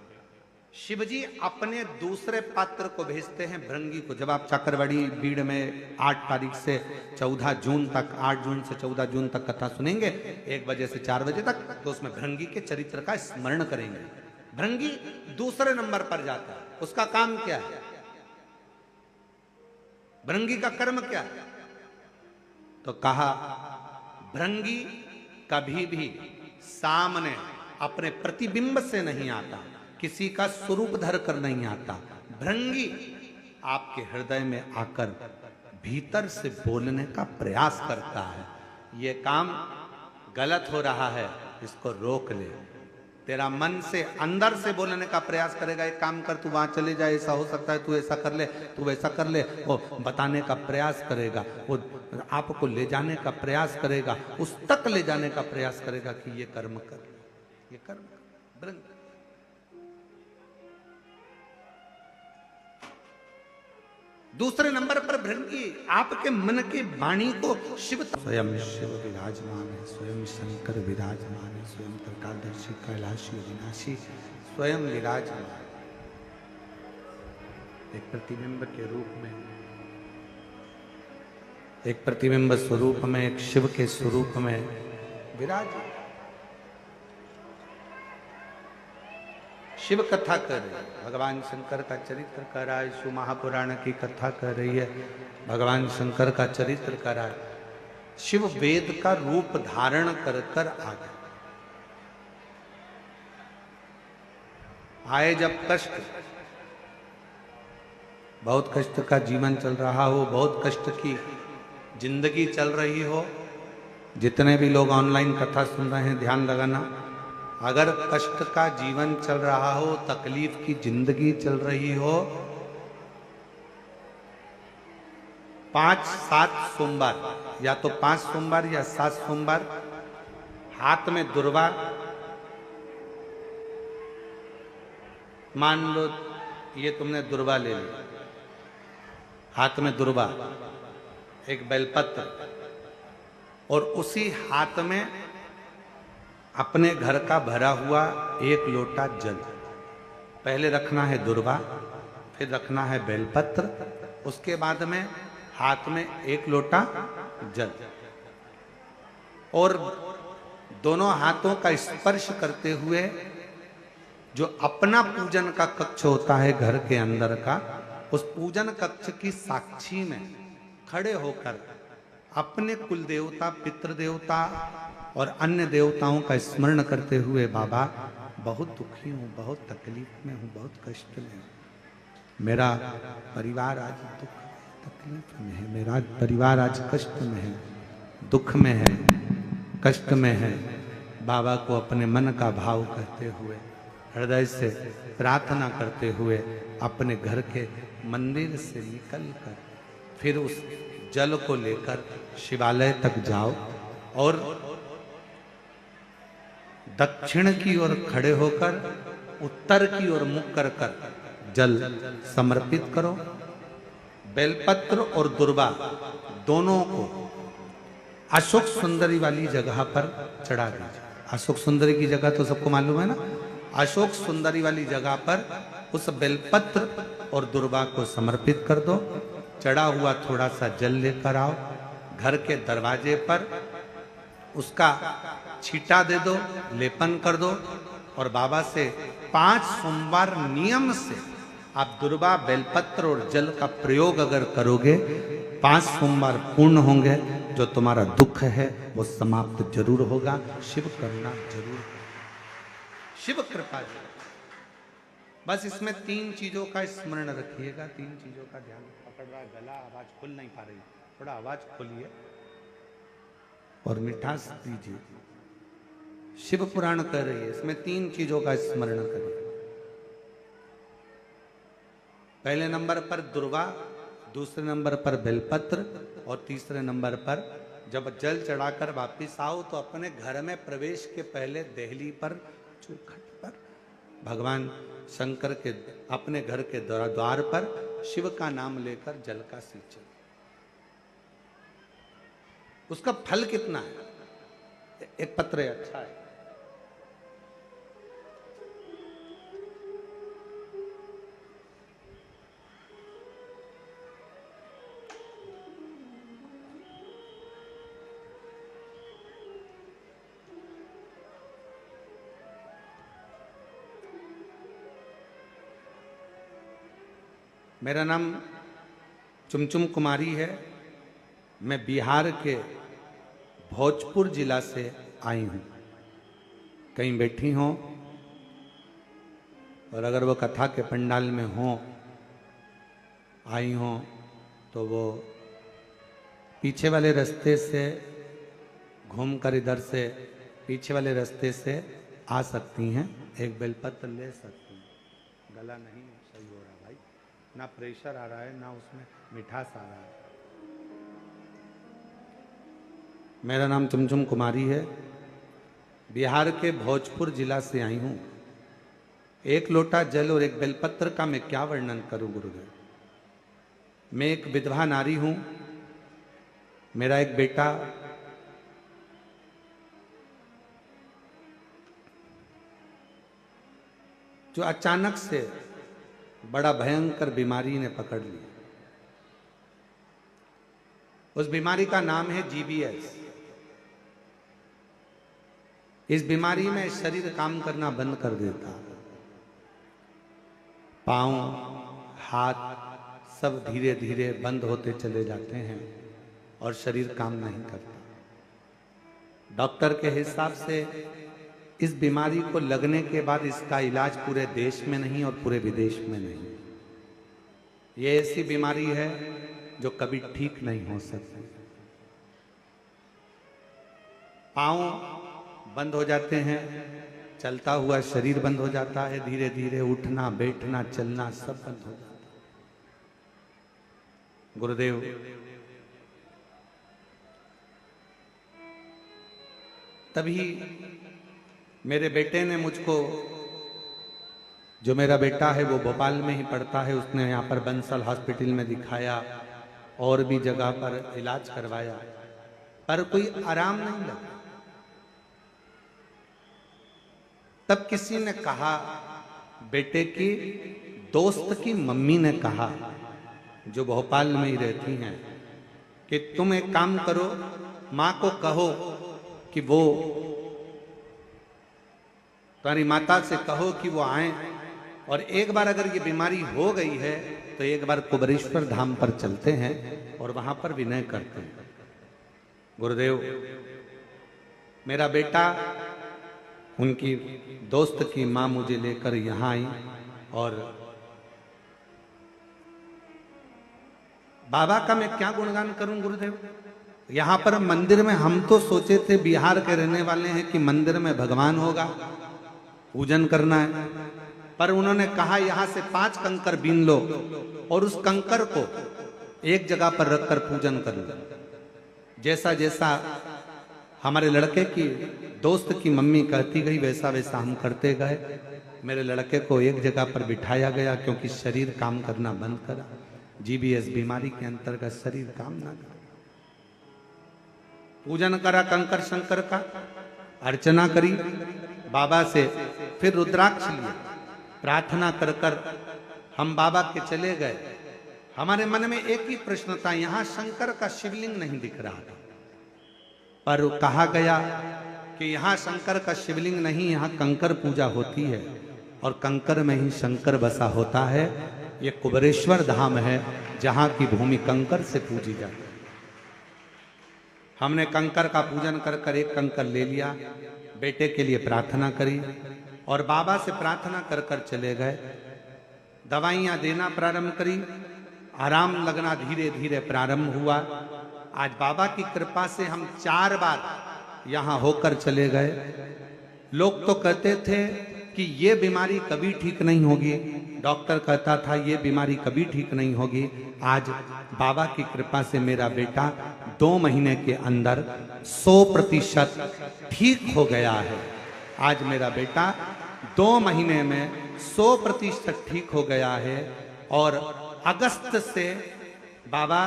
शिव जी अपने दूसरे पात्र को भेजते हैं भृंगी को। जब आप चाकरवाड़ी बीड़ में 8 तारीख से 14 जून तक, 8 जून से 14 जून तक कथा सुनेंगे 1 बजे से 4 बजे तक, तो उसमें भृंगी के चरित्र का स्मरण करेंगे। भृंगी दूसरे नंबर पर जाता है। उसका काम क्या है? भृंगी का कर्म क्या है? तो कहा भृंगी कभी भी सामने अपने प्रतिबिंब से नहीं आता, किसी का स्वरूप धर कर नहीं आता। भृंगी आपके हृदय में आकर भीतर से बोलने का प्रयास करता है। ये काम गलत हो रहा है, इसको रोक ले, तेरा मन से अंदर से बोलने का प्रयास करेगा, एक काम कर, तू वहां चले जा, ऐसा हो सकता है, तू ऐसा कर ले, तू वैसा कर ले, वो बताने का प्रयास करेगा, वो आपको ले जाने का प्रयास करेगा, उस तक ले जाने का प्रयास करेगा कि ये कर्म कर, ये कर्म कर। ब्रह्म दूसरे नंबर पर भृंगी आपके मन की वाणी को शिव, स्वयं शिव विराजमान है, स्वयं शंकर विराजमान है, स्वयं त्रिकालदर्शी कैलाशी अविनाशी स्वयं विराजमान, एक प्रतिबिंब के रूप में, एक प्रतिबिंब स्वरूप में, एक शिव के स्वरूप में विराज। शिव कथा कर रही है, भगवान शंकर का चरित्र कर रहा है, शिव महापुराण की कथा कर रही है, भगवान शंकर का चरित्र कर रहा है। शिव वेद का रूप धारण कर कर आ गए। आए जब कष्ट, बहुत कष्ट का जीवन चल रहा हो, बहुत कष्ट की जिंदगी चल रही हो, जितने भी लोग ऑनलाइन कथा सुन रहे हैं ध्यान लगाना, अगर कष्ट का जीवन चल रहा हो, तकलीफ की जिंदगी चल रही हो, 5-7 सोमवार, या तो 5 सोमवार या 7 सोमवार, हाथ में दुर्वा, मान लो ये तुमने दुर्वा ले ली, हाथ में दुर्वा, एक बेलपत्र, और उसी हाथ में अपने घर का भरा हुआ 1 लोटा जल, पहले रखना है दुर्वा, फिर रखना है बेलपत्र, उसके बाद में हाथ में 1 लोटा जल, और दोनों हाथों का स्पर्श करते हुए जो अपना पूजन का कक्ष होता है घर के अंदर का, उस पूजन कक्ष की साक्षी में खड़े होकर अपने कुल देवता, पितृ देवता और अन्य देवताओं का स्मरण करते हुए, बाबा बहुत दुखी हूँ, बहुत तकलीफ में हूँ, बहुत कष्ट में हूँ, मेरा परिवार आज दुख तकलीफ में है, मेरा परिवार आज कष्ट में है, दुख में है, कष्ट में है। बाबा को अपने मन का भाव कहते हुए, हृदय से प्रार्थना करते हुए अपने घर के मंदिर से निकलकर फिर उस जल को लेकर शिवालय तक जाओ और दक्षिण की ओर खड़े होकर उत्तर की ओर मुख कर कर जल समर्पित करो। बेलपत्र और दुर्वा दोनों को अशोक सुंदरी वाली जगह पर चढ़ा दीजिए। अशोक सुंदरी की जगह तो सबको मालूम है ना। अशोक सुंदरी वाली जगह पर उस बेलपत्र और दुर्वा को समर्पित कर दो। चढ़ा हुआ थोड़ा सा जल लेकर आओ, घर के दरवाजे पर उसका छींटा दे दो, लेपन कर दो और बाबा से 5 सोमवार नियम से आप दुर्वा, बेलपत्र और जल का प्रयोग अगर करोगे, 5 सोमवार पूर्ण होंगे। जो तुम्हारा दुख है वो समाप्त जरूर होगा। शिव करुणा जरूर, शिव कृपा जरूर। बस इसमें 3 चीजों का स्मरण रखिएगा, 3 चीजों का ध्यान। पकड़ रहा गला, आवाज खुल नहीं पा रही, थोड़ा आवाज खोलिए और मिठास दीजिए। शिव पुराण कर रही है, इसमें 3 चीजों का स्मरण करिए। पहले नंबर पर दुर्वा, दूसरे नंबर पर बेलपत्र और तीसरे नंबर पर जब जल चढ़ाकर वापिस आओ तो अपने घर में प्रवेश के पहले देहली पर, चौखट पर भगवान शंकर के अपने घर के द्वार पर शिव का नाम लेकर जल का सिंचन। उसका फल कितना है? एक पत्र अच्छा है। मेरा नाम चुमचुम कुमारी है। मैं बिहार के भोजपुर जिला से आई हूँ। कहीं बैठी हो और अगर वो कथा के पंडाल में हो, आई हो, तो वो पीछे वाले रास्ते से घूमकर इधर से पीछे वाले रास्ते से आ सकती हैं, एक बेलपत्र ले सकती हैं। गला नहीं सही हो रहा भाई, ना प्रेशर आ रहा है ना उसमें मिठास आ रहा है। मेरा नाम चुमचुम कुमारी है, बिहार के भोजपुर जिला से आई हूँ। एक लोटा जल और एक बेलपत्र का मैं क्या वर्णन करूं गुरुदेव। मैं एक विधवा नारी हूं, मेरा एक बेटा जो अचानक से बड़ा भयंकर बीमारी ने पकड़ ली। उस बीमारी का नाम है जीबीएस। इस बीमारी में शरीर काम करना बंद कर देता, पांव हाथ सब धीरे धीरे बंद होते चले जाते हैं और शरीर काम नहीं करता। डॉक्टर के हिसाब से इस बीमारी को लगने के बाद इसका इलाज पूरे देश में नहीं और पूरे विदेश में नहीं। ये ऐसी बीमारी है जो कभी ठीक नहीं हो सकती। पांव बंद हो जाते हैं, चलता हुआ शरीर बंद हो जाता है, धीरे धीरे उठना बैठना चलना सब बंद हो जाता है। गुरुदेव, तभी मेरे बेटे ने मुझको, जो मेरा बेटा है वो भोपाल में ही पढ़ता है, उसने यहाँ पर बंसल हॉस्पिटल में दिखाया और भी जगह पर इलाज करवाया, पर कोई आराम नहीं लगा। तब किसी ने कहा, बेटे की दोस्त की मम्मी ने कहा, जो भोपाल में ही रहती हैं, कि तुम एक काम करो, माँ को कहो कि वो, तुम्हारी माता से कहो कि वो आए और एक बार अगर ये बीमारी हो गई है तो एक बार कुबरेश्वर धाम पर चलते हैं और वहां पर विनय करते हैं। गुरुदेव, मेरा बेटा, उनकी दोस्त की माँ मुझे लेकर यहाँ आई और बाबा का मैं क्या गुणगान करूं गुरुदेव। यहाँ पर मंदिर में हम तो सोचे थे, बिहार के रहने वाले हैं, कि मंदिर में भगवान होगा, पूजन करना है, पर उन्होंने कहा यहाँ से 5 कंकर बीन लो और उस कंकर को एक जगह पर रखकर पूजन कर लो। जैसा जैसा हमारे लड़के की दोस्त की मम्मी कहती गई वैसा वैसा हम करते गए। मेरे लड़के को एक जगह पर बिठाया गया क्योंकि शरीर काम करना बंद करा। जीबीएस बीमारी के अंतर्गत शरीर काम ना करा। पूजन करा कंकर शंकर का, अर्चना करी बाबा से, फिर रुद्राक्ष लिया, प्रार्थना कर कर हम बाबा के चले गए। हमारे मन में एक ही प्रश्न था, यहां शंकर का शिवलिंग नहीं दिख रहा था, पर कहा गया कि यहां शंकर का शिवलिंग नहीं, यहां कंकर पूजा होती है और कंकर में ही शंकर बसा होता है। ये कुबरेश्वर धाम है जहां की भूमि कंकर से पूजी जाती है। हमने कंकर का पूजन कर कर एक कंकर ले लिया, बेटे के लिए प्रार्थना करी और बाबा से प्रार्थना कर कर चले गए। दवाइयां देना प्रारंभ करी, आराम लगना धीरे धीरे प्रारंभ हुआ। आज बाबा की कृपा से हम 4 बार यहां होकर चले गए। लोग तो कहते थे कि ये बीमारी कभी ठीक नहीं होगी, डॉक्टर कहता था ये बीमारी कभी ठीक नहीं होगी। आज बाबा की कृपा से मेरा बेटा 2 महीने के अंदर 100% ठीक हो गया है। आज मेरा बेटा 2 महीने में 100% ठीक हो गया है। और अगस्त से बाबा,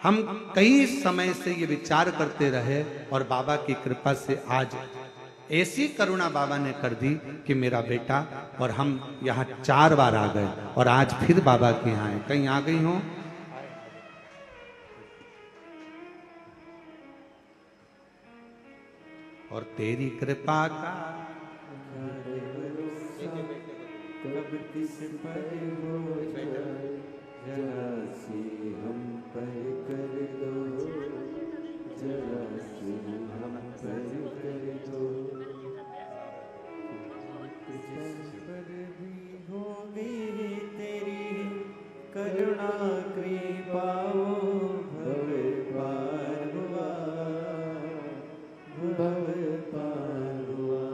हम कई समय से ये विचार करते रहे और बाबा की कृपा से आज ऐसी करुणा बाबा ने कर दी कि मेरा बेटा और हम यहाँ 4 बार आ गए और आज फिर बाबा के यहाँ आए। कहीं आ गई हो? और तेरी कृपा का कब किस पर हो जाए, जरा सी हम पर कर दो, जरा सी हम पर कर दो। पर भी होगी तेरी करुणा कृपा, भव पार हुआ, भव पार हुआ।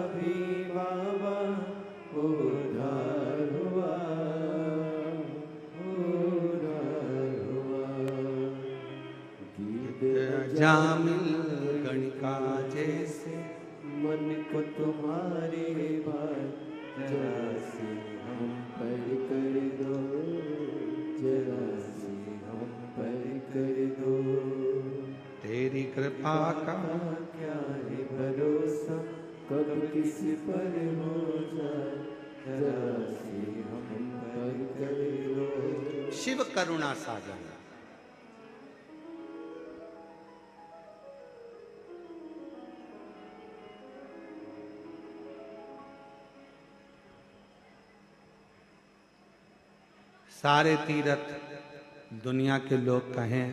भी बाबा उधार हुआ, उधार हुआ। गीत जामिल गणिका जैसे मन को तुम्हारे भार जरा से हम पर कर दो, जरा से हम पर कर दो। तेरी कृपा का क्या है भरोसा, कब किस पर हो जाए, जरा से हम पर कर दो। शिव करुणा सागर। सारे तीर्थ दुनिया के लोग कहें,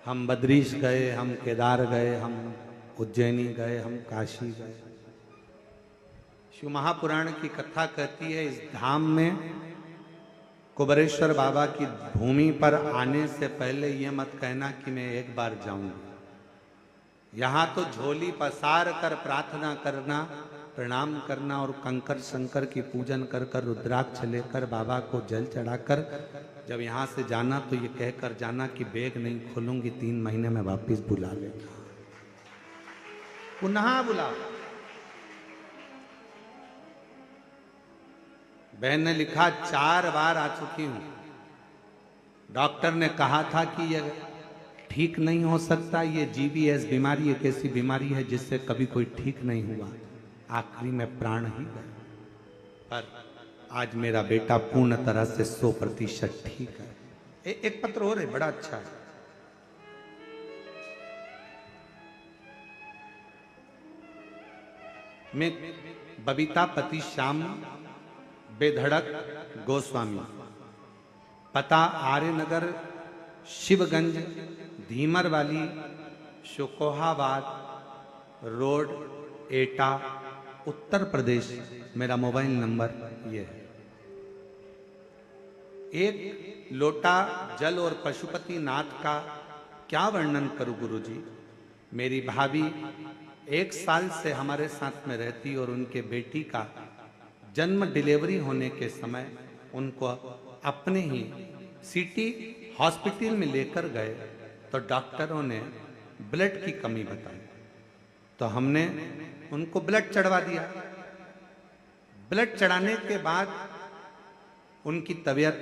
हम बद्रीश गए, हम केदार गए, हम उज्जैनी गए, हम काशी गए। शिव महापुराण की कथा कहती है इस धाम में कुबेरेश्वर बाबा की भूमि पर आने से पहले ये मत कहना कि मैं एक बार जाऊंगा। यहाँ तो झोली पसार कर प्रार्थना करना, प्रणाम करना और कंकर शंकर की पूजन कर कर रुद्राक्ष लेकर बाबा को जल चढ़ाकर जब यहाँ से जाना तो ये कहकर जाना कि बैग नहीं खोलूंगी, 3 महीने में वापस बुला लेगा, पुनः बुला। बहन ने लिखा 4 बार आ चुकी हूं। डॉक्टर ने कहा था कि ये ठीक नहीं हो सकता, ये GBS बीमारी एक ऐसी बीमारी है जिससे कभी कोई ठीक नहीं हुआ, आखिरी में प्राण ही गए। पर आज मेरा बेटा पूर्ण तरह से 100% ठीक है। एक पत्र और है, बड़ा अच्छा है। मैं बबीता पति श्याम बेधड़क गोस्वामी, पता आर्यनगर शिवगंज धीमर वाली शुकोहाबाद रोड एटा उत्तर प्रदेश। मेरा मोबाइल नंबर ये है। एक लोटा जल और पशुपति नाथ का क्या वर्णन करूं गुरुजी। मेरी भाभी 1 साल से हमारे साथ में रहती और उनके बेटी का जन्म डिलीवरी होने के समय उनको अपने ही सिटी हॉस्पिटल में लेकर गए तो डॉक्टरों ने ब्लड की कमी बताई, तो हमने उनको ब्लड चढ़वा दिया। ब्लड चढ़ाने के बाद उनकी तबीयत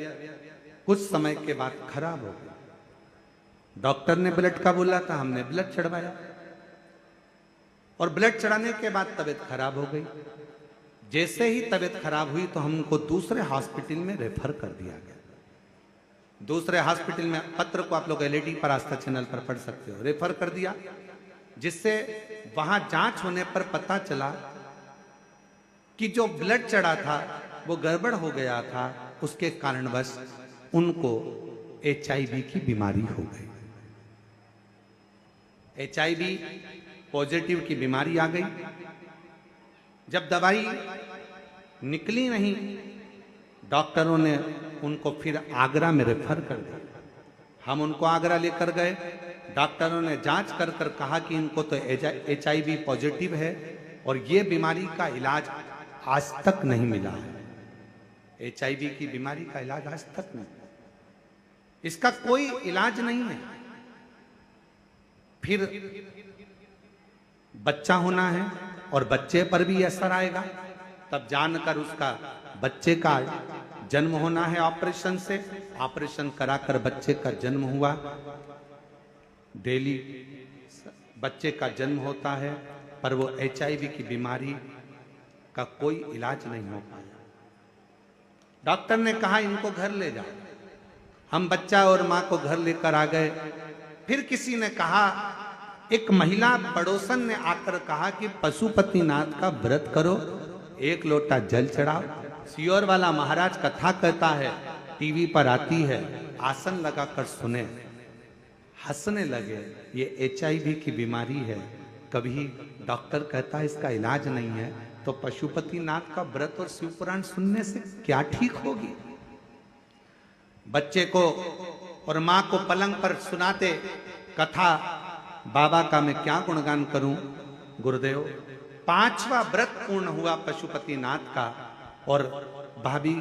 कुछ समय के बाद खराब हो गई। डॉक्टर ने ब्लड का बोला था, हमने ब्लड चढ़वाया और ब्लड चढ़ाने के बाद तबीयत खराब हो गई। जैसे ही तबीयत खराब हुई तो हमको दूसरे हॉस्पिटल में रेफर कर दिया गया। दूसरे हॉस्पिटल में, पत्र को आप लोग LED पर आस्था चैनल पर पढ़ सकते हो, रेफर कर दिया, जिससे वहां जांच होने पर पता चला कि जो ब्लड चढ़ा था वो गड़बड़ हो गया था, उसके कारणवश उनको HIV की बीमारी हो गई। HIV पॉजिटिव की बीमारी आ गई। जब दवाई निकली नहीं, डॉक्टरों ने उनको फिर आगरा में रेफर कर दिया। हम उनको आगरा लेकर गए। डॉक्टरों ने जांच कर कर कहा कि इनको तो HIV पॉजिटिव है और ये बीमारी का इलाज आज तक नहीं मिला है। HIV की बीमारी का इलाज आज तक नहीं, इसका कोई इलाज नहीं है। फिर बच्चा होना है और बच्चे पर भी असर आएगा, तब जानकर उसका बच्चे का जन्म होना है ऑपरेशन से। ऑपरेशन कराकर बच्चे का जन्म हुआ। डेली बच्चे का जन्म होता है, पर वो HIV की बीमारी का कोई इलाज नहीं हो पाया। डॉक्टर ने कहा इनको घर ले जाओ। हम बच्चा और मां को घर लेकर आ गए। फिर किसी ने कहा, एक महिला पड़ोसन ने आकर कहा कि पशुपतिनाथ का व्रत करो, 1 लोटा जल चढ़ाओ। सियोर वाला महाराज कथा कहता है, टीवी पर आती है, आसन लगाकर सुने। हंसने लगे, ये HIV की बीमारी है। कभी डॉक्टर कहता है इसका इलाज नहीं है, तो पशुपतिनाथ का व्रत और शिवपुराण सुनने से क्या ठीक होगी। बच्चे को और मां को पलंग पर सुनाते कथा। बाबा का मैं क्या गुणगान करूं गुरुदेव, 5वां व्रत पूर्ण हुआ पशुपतिनाथ का और भाभी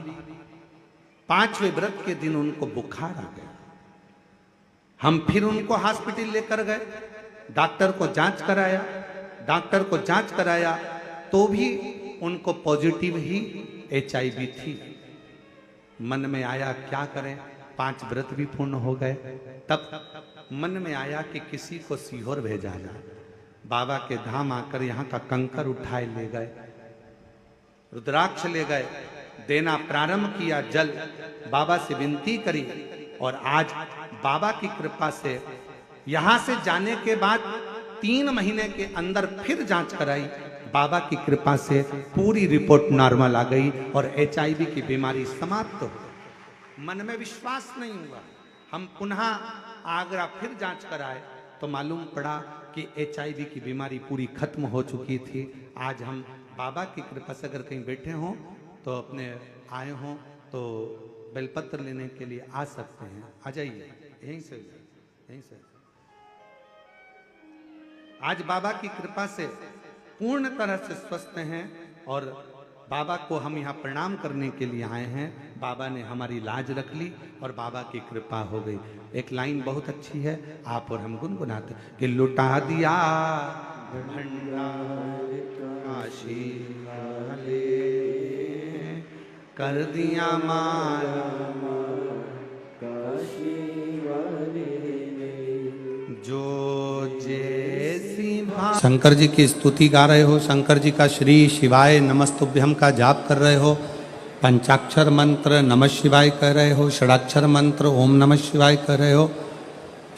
5वें व्रत के दिन उनको बुखार आ गया। हम फिर उनको हॉस्पिटल लेकर गए, डॉक्टर को जांच कराया तो भी उनको पॉजिटिव ही HIV थी। मन में आया क्या करें, 5 व्रत भी पूर्ण हो गए। तब मन में आया कि किसी को सीहोर भेजा जाए। बाबा के धाम आकर यहाँ का कंकर उठाए ले गए, रुद्राक्ष ले गए, देना प्रारंभ किया, जल बाबा से विनती करी और आज बाबा की कृपा से यहां से जाने के बाद 3 महीने के अंदर फिर जांच कराई। बाबा की कृपा से पूरी रिपोर्ट नॉर्मल आ गई और HIV की बीमारी समाप्त हो गई। मन में विश्वास नहीं हुआ। हम पुनः आगरा फिर जांच कराए तो मालूम पड़ा कि HIV की बीमारी पूरी खत्म हो चुकी थी। आज हम बाबा की कृपा से अगर कहीं बैठे हों तो अपने आए हों तो बेलपत्र लेने के लिए आ सकते हैं। आ जाइए, यहीं से। आज बाबा की कृपा से पूर्ण तरह से स्वस्थ हैं और बाबा को हम यहाँ प्रणाम करने के लिए आए हैं। बाबा ने हमारी लाज रख ली और बाबा की कृपा हो गई। एक लाइन बहुत अच्छी है, आप और हम गुनगुनाते कि लुटा दिया भंडार काशी वाले, कर दिया मारा काशी वाले ने, जो जैसी शंकर जी की स्तुति गा रहे हो, शंकर जी का श्री शिवाय नमस्तुभ्यम का जाप कर रहे हो, पंचाक्षर मंत्र नमः शिवाय कह रहे हो, षडाक्षर मंत्र ओम नमः शिवाय कह रहे हो,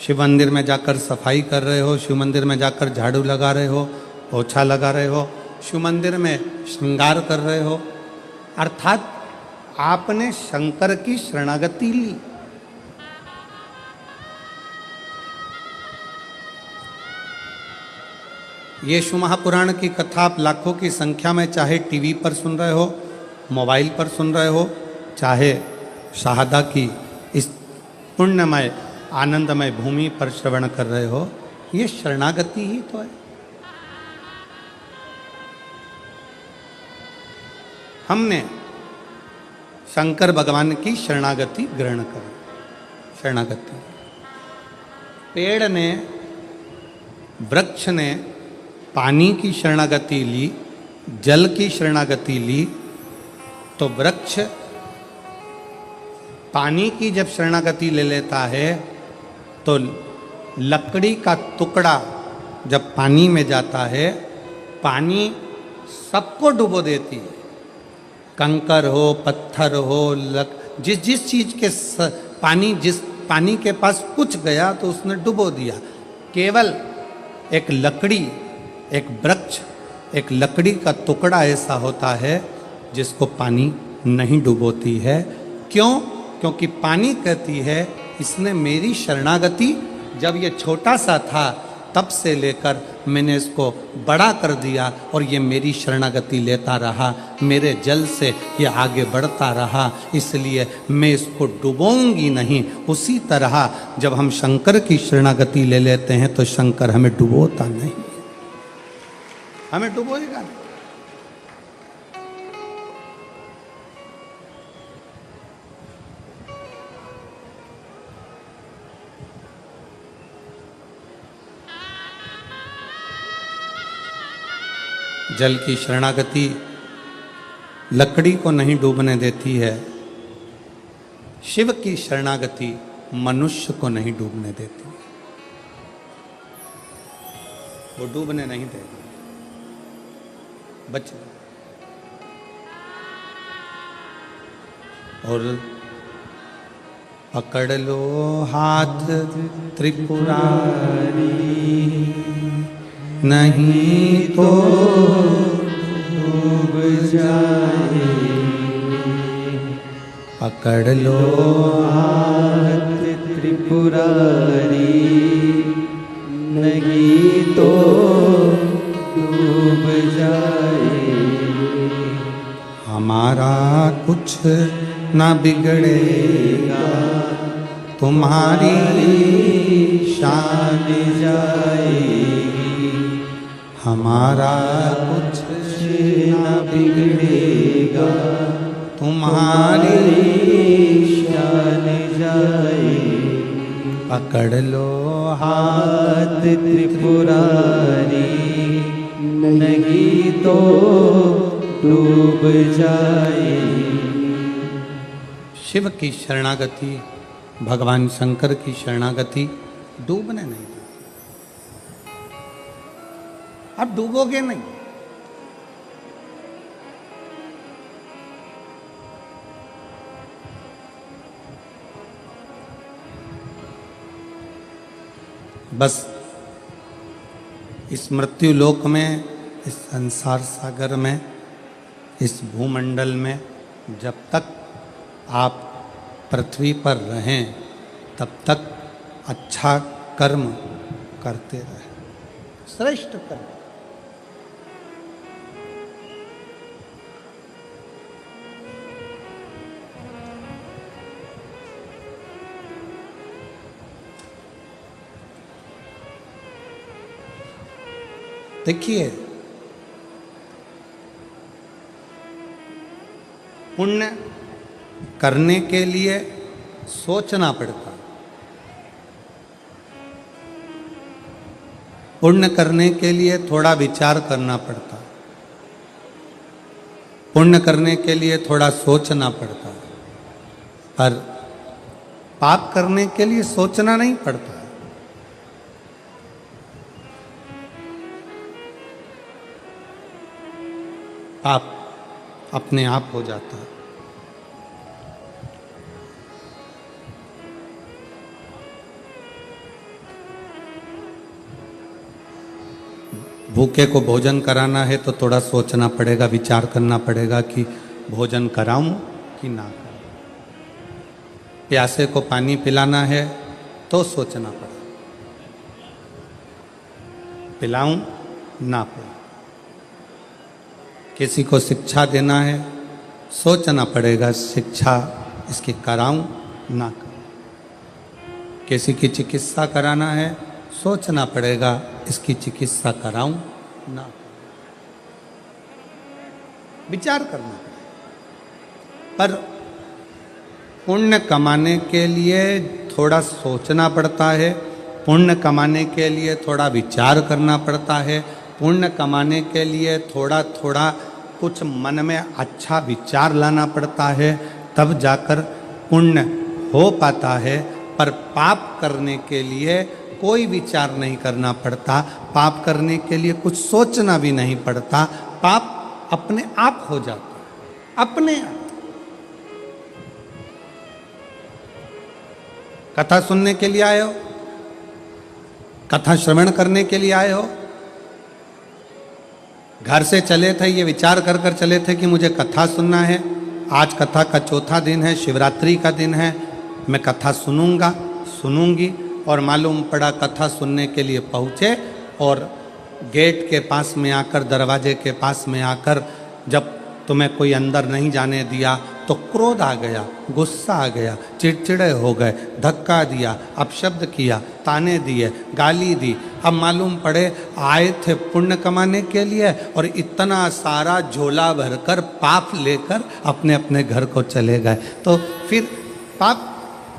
शिव मंदिर में जाकर सफाई कर रहे हो, शिव मंदिर में जाकर झाड़ू लगा रहे हो, पोछा लगा रहे हो, शिव मंदिर में श्रृंगार कर रहे हो, अर्थात आपने शंकर की शरणागति ली। ये शिव महापुराण की कथा आप लाखों की संख्या में चाहे टीवी पर सुन रहे हो, मोबाइल पर सुन रहे हो, चाहे शाहदा की इस पुण्यमय आनंदमय भूमि पर श्रवण कर रहे हो, ये शरणागति ही तो है। हमने शंकर भगवान की शरणागति ग्रहण करी। शरणागति पेड़ ने, वृक्ष ने पानी की शरणागति ली, जल की शरणागति ली, तो वृक्ष पानी की जब शरणागति ले लेता है तो लकड़ी का टुकड़ा जब पानी में जाता है, पानी सबको डुबो देती है। कंकर हो, पत्थर हो, जिस चीज के जिस पानी के पास कुछ गया तो उसने डुबो दिया। केवल एक लकड़ी, एक वृक्ष, एक लकड़ी का टुकड़ा ऐसा होता है जिसको पानी नहीं डुबोती है। क्यों? क्योंकि पानी कहती है इसने मेरी शरणागति, जब ये छोटा सा था तब से लेकर मैंने इसको बड़ा कर दिया और ये मेरी शरणागति लेता रहा, मेरे जल से ये आगे बढ़ता रहा, इसलिए मैं इसको डुबोऊंगी नहीं। उसी तरह जब हम शंकर की शरणागति ले लेते हैं तो शंकर हमें डुबोता नहीं, हमें डुबोएगा नहीं। जल की शरणागति लकड़ी को नहीं डूबने देती है, शिव की शरणागति मनुष्य को नहीं डूबने देती है, वो डूबने नहीं देगी, बच। और पकड़ लो हाथ त्रिपुरारी, नहीं तो डूब जाए। पकड़ लो हाथ त्रिपुरारी, नहीं तो डूब जाए। हमारा कुछ न बिगड़ेगा, तुम्हारी शान जाएगी। हमारा कुछ न बिगड़ेगा, तुम्हारी शान जाए। पकड़ लो हाथ त्रिपुरारी, नहीं तो डूब जाए। शिव की शरणागति, भगवान शंकर की शरणागति डूबने नहीं देती। अब डूबोगे नहीं। बस इस मृत्यु लोक में, इस संसार सागर में, इस भूमंडल में जब तक आप पृथ्वी पर रहें तब तक अच्छा कर्म करते रहें, श्रेष्ठ कर्म। देखिए, पुण्य करने के लिए सोचना पड़ता, पुण्य करने के लिए थोड़ा विचार करना पड़ता, पुण्य करने के लिए थोड़ा सोचना पड़ता, पर पाप करने के लिए सोचना नहीं पड़ता। पाप अपने आप हो जाता है। भूखे को भोजन कराना है तो थोड़ा सोचना पड़ेगा, विचार करना पड़ेगा कि भोजन कराऊं कि ना कराऊं। प्यासे को पानी पिलाना है तो सोचना पड़ेगा, पिलाऊं ना पिलाऊं। किसी को शिक्षा देना है, सोचना पड़ेगा शिक्षा इसकी कराऊं ना कराऊं। किसी की चिकित्सा कराना है, सोचना पड़ेगा इसकी चिकित्सा कराऊं ना कराऊं। विचार करना पड़ेगा। पर पुण्य कमाने के लिए थोड़ा सोचना पड़ता है, पुण्य कमाने के लिए थोड़ा विचार करना पड़ता है, पुण्य कमाने के लिए थोड़ा थोड़ा कुछ मन में अच्छा विचार लाना पड़ता है, तब जाकर पुण्य हो पाता है। पर पाप करने के लिए कोई विचार नहीं करना पड़ता, पाप करने के लिए कुछ सोचना भी नहीं पड़ता, पाप अपने आप हो जाता है, अपने आप। कथा सुनने के लिए आए हो, कथा श्रवण करने के लिए आए हो, घर से चले थे ये विचार कर कर चले थे कि मुझे कथा सुनना है, आज कथा का चौथा दिन है, शिवरात्रि का दिन है, मैं कथा सुनूंगा, सुनूंगी। और मालूम पड़ा कथा सुनने के लिए पहुँचे और गेट के पास में आकर, दरवाजे के पास में आकर जब तुम्हें कोई अंदर नहीं जाने दिया तो क्रोध आ गया, गुस्सा आ गया, चिड़चिड़े हो गए, धक्का दिया, अपशब्द किया, ताने दिए, गाली दी। अब मालूम पड़े आए थे पुण्य कमाने के लिए और इतना सारा झोला भरकर पाप लेकर अपने अपने घर को चले गए। तो फिर पाप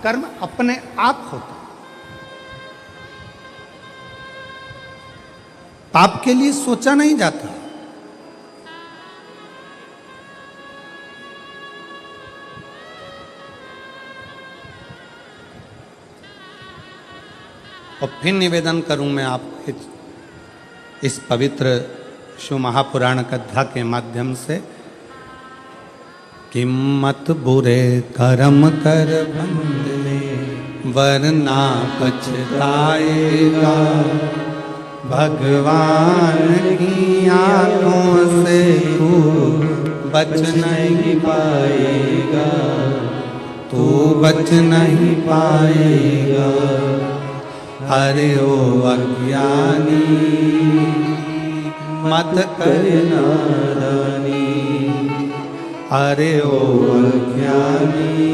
कर्म अपने आप होता, पाप के लिए सोचा नहीं जाता। और फिर निवेदन करूं मैं आपको इस पवित्र शिव महापुराण कथा के माध्यम से कि मत बुरे कर्म कर बंदे वरना पछताएगा, भगवान की आंखों से तू बच नहीं पाएगा, तू बच नहीं पाएगा। अरे ओ अज्ञानी मत कर नादानी, अरे ओ अज्ञानी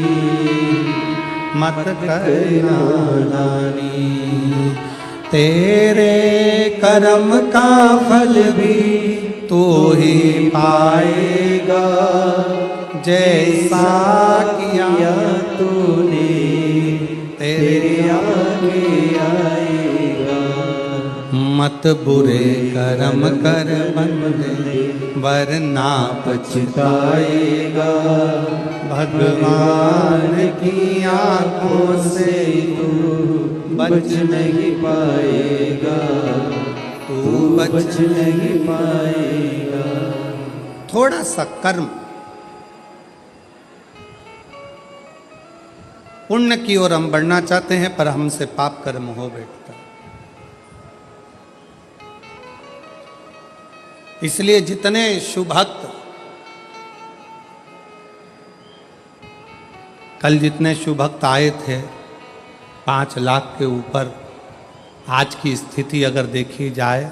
मत कर नादानी। तेरे कर्म का फल भी तू ही पाएगा, जैसा किया तूने तेरे आगे आएगा। मत बुरे कर्म कर बंदे वरना पछताएगा, भगवान की आंखों से तू बच नहीं पाएगा, तू बच नहीं पाएगा। थोड़ा सा कर्म पुण्य की ओर हम बढ़ना चाहते हैं, पर हमसे पाप कर्म हो बैठता है। इसलिए जितने शुभभक्त कल जितने शुभभक्त आए थे 5 लाख के ऊपर, आज की स्थिति अगर देखी जाए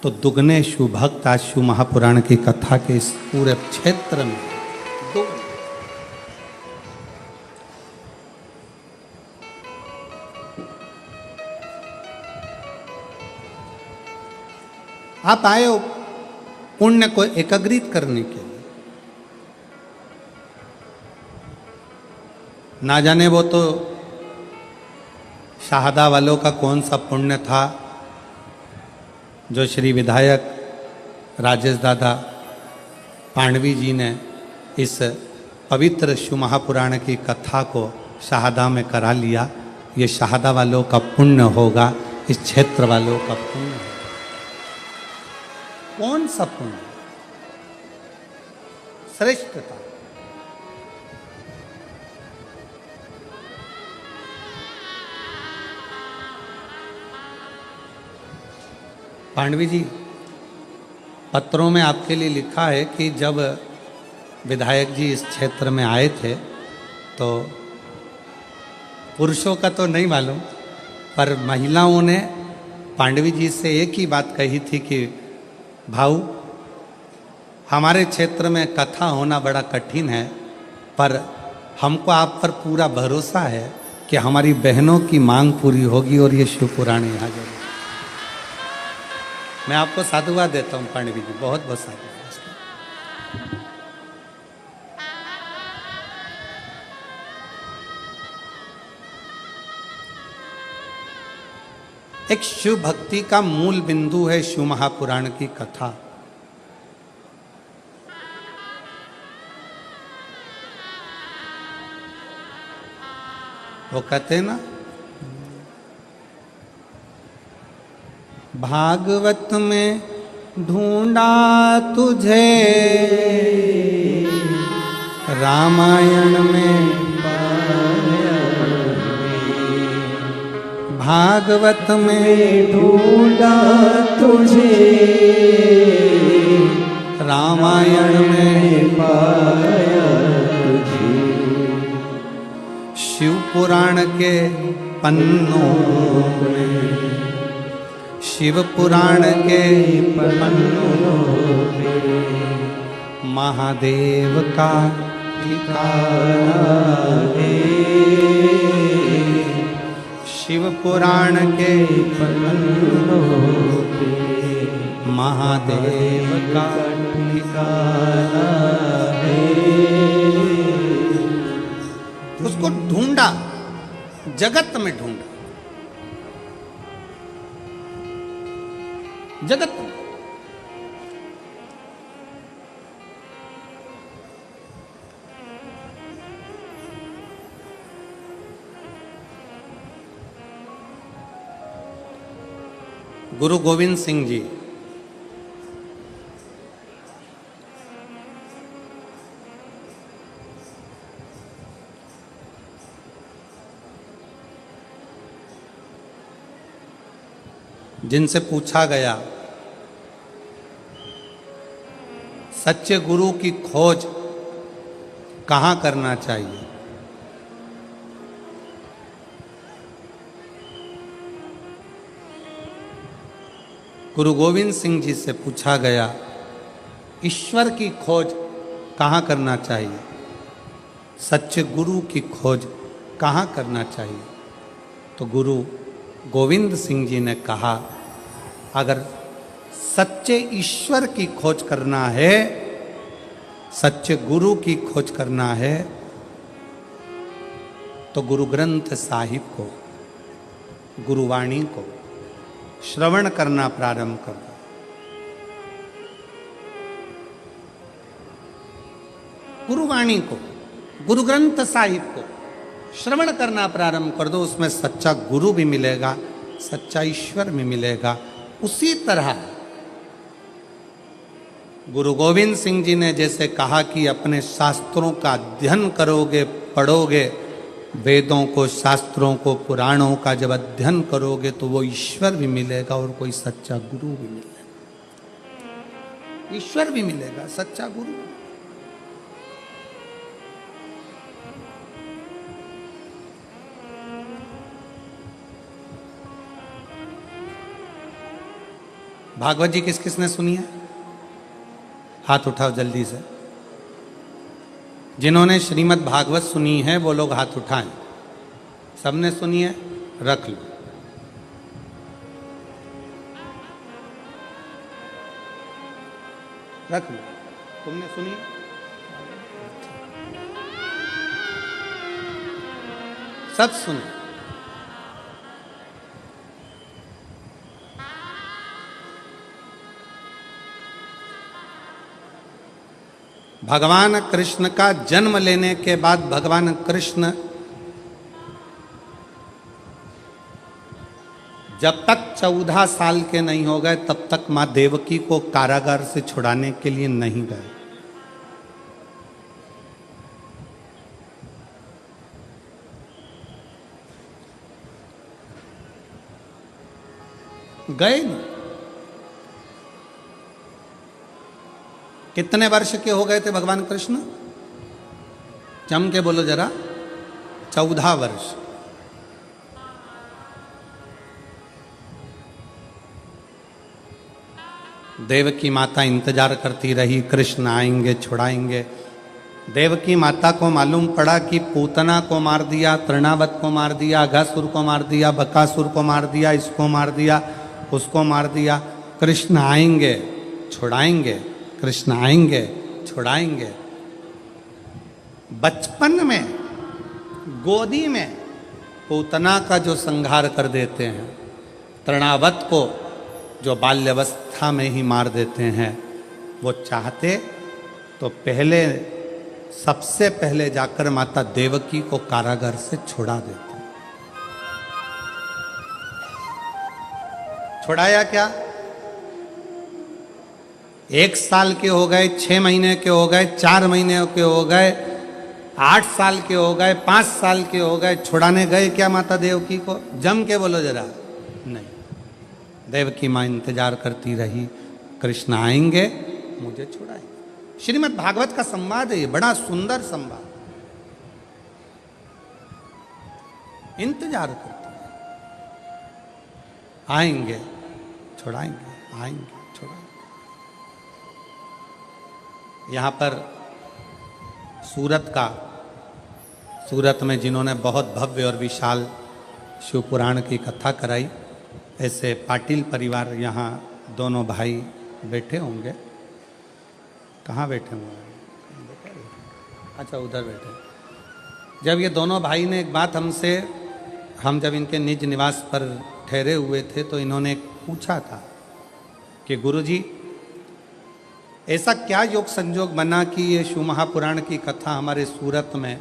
तो दुगने शुभभक्त आज शिव महापुराण की कथा के इस पूरे क्षेत्र में दुगने। आप आए हो पुण्य को एकत्रित करने के लिए। ना जाने वो तो शाहदा वालों का कौन सा पुण्य था जो श्री विधायक राजेश दादा पांडवी जी ने इस पवित्र शिव महापुराण की कथा को शाहदा में करा लिया। ये शाहदा वालों का पुण्य होगा, इस क्षेत्र वालों का पुण्य होगा। कौन सा पुण्य? श्रेष्ठता। पांडवी जी, पत्रों में आपके लिए लिखा है कि जब विधायक जी इस क्षेत्र में आए थे तो पुरुषों का तो नहीं मालूम, पर महिलाओं ने पांडवी जी से एक ही बात कही थी कि भाऊ, हमारे क्षेत्र में कथा होना बड़ा कठिन है, पर हमको आप पर पूरा भरोसा है कि हमारी बहनों की मांग पूरी होगी और ये शिव पुराण यहाँ जरूर। मैं आपको साधुवाद देता हूँ पांडवी जी, बहुत बहुत साधुवाद। एक शिव भक्ति का मूल बिंदु है शिव महापुराण की कथा। वो कहते हैं ना, भागवत में ढूंढा तुझे, रामायण में पाया, भागवत में ढूंढा तुझे, रामायण में पाया तुझे। शिव पुराण के पन्नों में, शिव पुराण के पन्नों पे महादेव का ठिकाना है। शिव पुराण के पन्नों पे महादेव का ठिकाना है। उसको ढूंढा, जगत में ढूंढा, जगत में। गुरु गोविंद सिंह जी जिनसे पूछा गया सच्चे गुरु की खोज कहाँ करना चाहिए, गुरु गोविंद सिंह जी से पूछा गया ईश्वर की खोज कहाँ करना चाहिए, सच्चे गुरु की खोज कहाँ करना चाहिए, तो गुरु गोविंद सिंह जी ने कहा, अगर सच्चे ईश्वर की खोज करना है, सच्चे गुरु की खोज करना है, तो गुरु ग्रंथ साहिब को, गुरुवाणी को श्रवण करना प्रारंभ कर दो। गुरुवाणी को, गुरु ग्रंथ साहिब को श्रवण करना प्रारंभ कर दो। उसमें सच्चा गुरु भी मिलेगा, सच्चा ईश्वर भी मिलेगा। उसी तरह गुरु गोविंद सिंह जी ने जैसे कहा कि अपने शास्त्रों का अध्ययन करोगे, पढ़ोगे, वेदों को, शास्त्रों को, पुराणों का जब अध्ययन करोगे तो वो ईश्वर भी मिलेगा और कोई सच्चा गुरु भी मिलेगा। ईश्वर भी मिलेगा, सच्चा गुरु। भागवत जी किस किस ने सुनी है? हाथ उठाओ जल्दी से। जिन्होंने श्रीमद् भागवत सुनी है वो लोग हाथ उठाएं। सबने सुनी है? रख लो। रख लो। तुमने सुनी है? सब सुने। भगवान कृष्ण का जन्म लेने के बाद भगवान कृष्ण जब तक 14 साल के नहीं हो गए तब तक मां देवकी को कारागार से छुड़ाने के लिए नहीं गए। गए नहीं। कितने वर्ष के हो गए थे भगवान कृष्ण? जम के बोलो जरा। 14 वर्ष। देवकी माता इंतजार करती रही, कृष्ण आएंगे, छुड़ाएंगे। देवकी माता को मालूम पड़ा कि पूतना को मार दिया, तृणावत को मार दिया, अघासुर को मार दिया, बकासुर को मार दिया, इसको मार दिया, उसको मार दिया। कृष्ण आएंगे, छुड़ाएंगे, कृष्ण आएंगे, छुड़ाएंगे। बचपन में गोदी में पूतना का जो संहार कर देते हैं, तृणावत को जो बाल्यावस्था में ही मार देते हैं, वो चाहते तो पहले, सबसे पहले जाकर माता देवकी को कारागार से छुड़ा देते। छुड़ाया क्या? 1 साल के हो गए, 6 महीने के हो गए, 4 महीने के हो गए, 8 साल के हो गए, 5 साल के हो गए, छुड़ाने गए क्या माता देवकी को? जम के बोलो जरा। नहीं। देवकी माँ इंतजार करती रही, कृष्ण आएंगे, मुझे छुड़ाएंगे। श्रीमद् भागवत का संवाद है ये, बड़ा सुंदर संवाद। इंतजार करती है, आएंगे, छुड़ाएंगे, आएंगे, छुड़ाएंगे। यहाँ पर सूरत में जिन्होंने बहुत भव्य और विशाल शिव पुराण की कथा कराई, ऐसे पाटिल परिवार यहाँ दोनों भाई बैठे होंगे। कहाँ बैठे होंगे? अच्छा, उधर बैठे। जब ये दोनों भाई ने एक बात हमसे, हम जब इनके निज निवास पर ठहरे हुए थे तो इन्होंने एक पूछा था कि गुरुजी, ऐसा क्या योग संजोग बना कि ये शिव महापुराण की कथा हमारे सूरत में,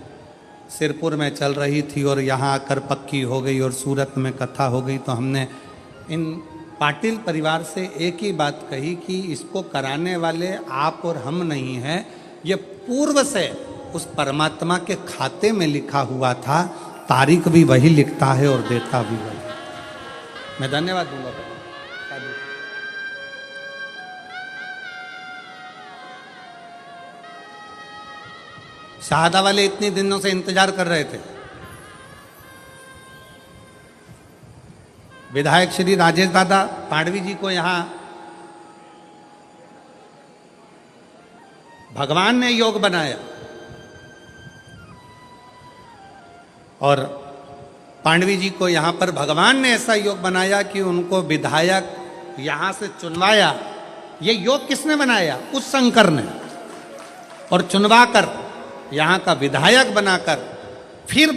सिरपुर में चल रही थी और यहाँ आकर पक्की हो गई और सूरत में कथा हो गई। तो हमने इन पाटिल परिवार से एक ही बात कही कि इसको कराने वाले आप और हम नहीं हैं, ये पूर्व से उस परमात्मा के खाते में लिखा हुआ था, तारीख भी वही लिखता है और देता भी वही। मैं धन्यवाद दूंगा। शाहदा वाले इतने दिनों से इंतजार कर रहे थे। विधायक श्री राजेश दादा पांडवी जी को यहां भगवान ने योग बनाया और पांडवी जी को यहाँ पर भगवान ने ऐसा योग बनाया कि उनको विधायक यहाँ से चुनवाया। ये योग किसने बनाया? उस शंकर ने। और चुनवाकर यहाँ का विधायक बनाकर फिर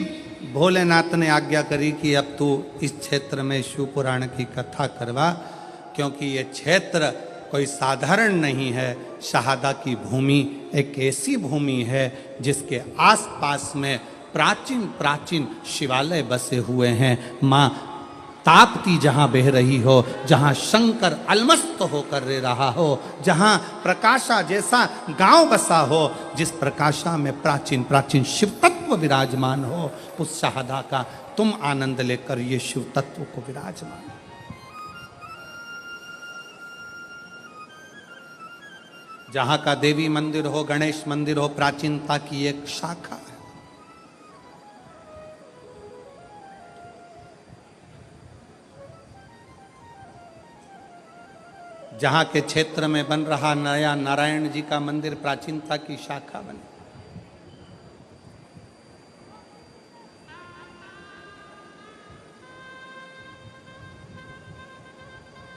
भोलेनाथ ने आज्ञा करी कि अब तू इस क्षेत्र में शिव पुराण की कथा करवा, क्योंकि ये क्षेत्र कोई साधारण नहीं है। शहादा की भूमि एक ऐसी भूमि है जिसके आसपास में प्राचीन प्राचीन शिवालय बसे हुए हैं। माँ ताप्ती जहाँ बह रही हो, जहाँ शंकर अलमस्त होकर रह रहा हो, जहाँ प्रकाशा जैसा गांव बसा हो, जिस प्रकाशा में प्राचीन प्राचीन शिव तत्व विराजमान हो, उस शहादा का तुम आनंद लेकर ये शिव तत्व को विराजमान। जहाँ का देवी मंदिर हो, गणेश मंदिर हो, प्राचीनता की एक शाखा है। जहाँ के क्षेत्र में बन रहा नया नारायण जी का मंदिर प्राचीनता की शाखा बने।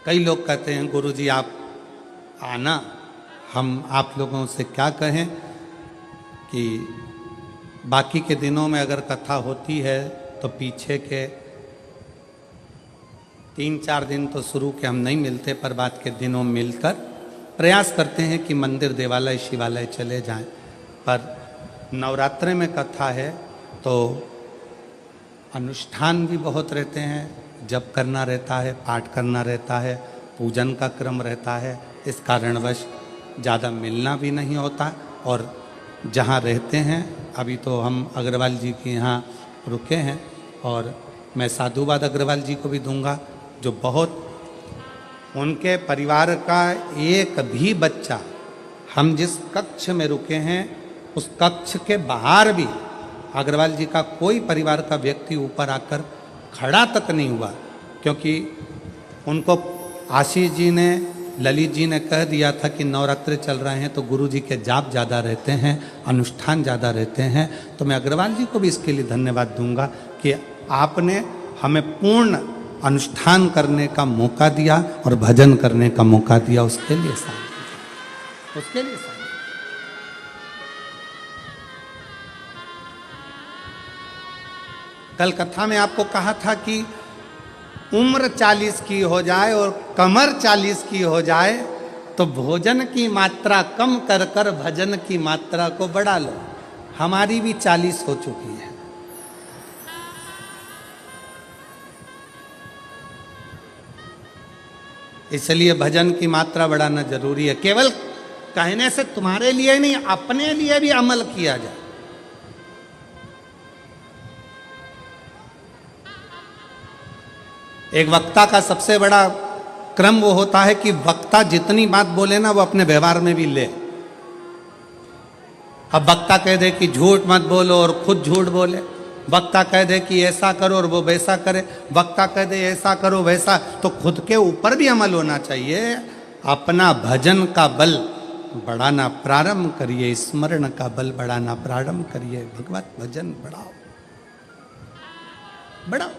कई लोग कहते हैं गुरुजी आप आना, हम आप लोगों से क्या कहें कि बाकी के दिनों में अगर कथा होती है तो पीछे के 3-4 दिन तो शुरू के हम नहीं मिलते, पर बाद के दिनों मिलकर प्रयास करते हैं कि मंदिर देवालय शिवालय चले जाएं। पर नवरात्रे में कथा है तो अनुष्ठान भी बहुत रहते हैं, जप करना रहता है, पाठ करना रहता है, पूजन का क्रम रहता है। इस कारणवश ज़्यादा मिलना भी नहीं होता। और जहाँ रहते हैं, अभी तो हम अग्रवाल जी के यहाँ रुके हैं, और मैं साधुवाद अग्रवाल जी को भी दूंगा, जो बहुत उनके परिवार का एक भी बच्चा, हम जिस कक्ष में रुके हैं उस कक्ष के बाहर भी अग्रवाल जी का कोई परिवार का व्यक्ति ऊपर आकर खड़ा तक नहीं हुआ, क्योंकि उनको आशीष जी ने, ललित जी ने कह दिया था कि नवरात्रि चल रहे हैं तो गुरु जी के जाप ज़्यादा रहते हैं, अनुष्ठान ज़्यादा रहते हैं। तो मैं अग्रवाल जी को भी इसके लिए धन्यवाद दूंगा कि आपने हमें पूर्ण अनुष्ठान करने का मौका दिया और भजन करने का मौका दिया। उसके लिए उसके लिए कल कथा में आपको कहा था कि उम्र 40 की हो जाए और कमर 40 की हो जाए तो भोजन की मात्रा कम कर कर भजन की मात्रा को बढ़ा लो। हमारी भी 40 हो चुकी है। इसलिए भजन की मात्रा बढ़ाना जरूरी है। केवल कहने से तुम्हारे लिए नहीं, अपने लिए भी अमल किया जाए। एक वक्ता का सबसे बड़ा क्रम वो होता है कि वक्ता जितनी बात बोले ना वो अपने व्यवहार में भी ले। अब वक्ता कह दे कि झूठ मत बोलो और खुद झूठ बोले, वक्ता कह दे कि ऐसा करो और वो वैसा करे, वक्ता कह दे ऐसा करो वैसा, तो खुद के ऊपर भी अमल होना चाहिए। अपना भजन का बल बढ़ाना प्रारंभ करिए, स्मरण का बल बढ़ाना प्रारंभ करिए। भगवत भजन बढ़ाओ, बढ़ाओ।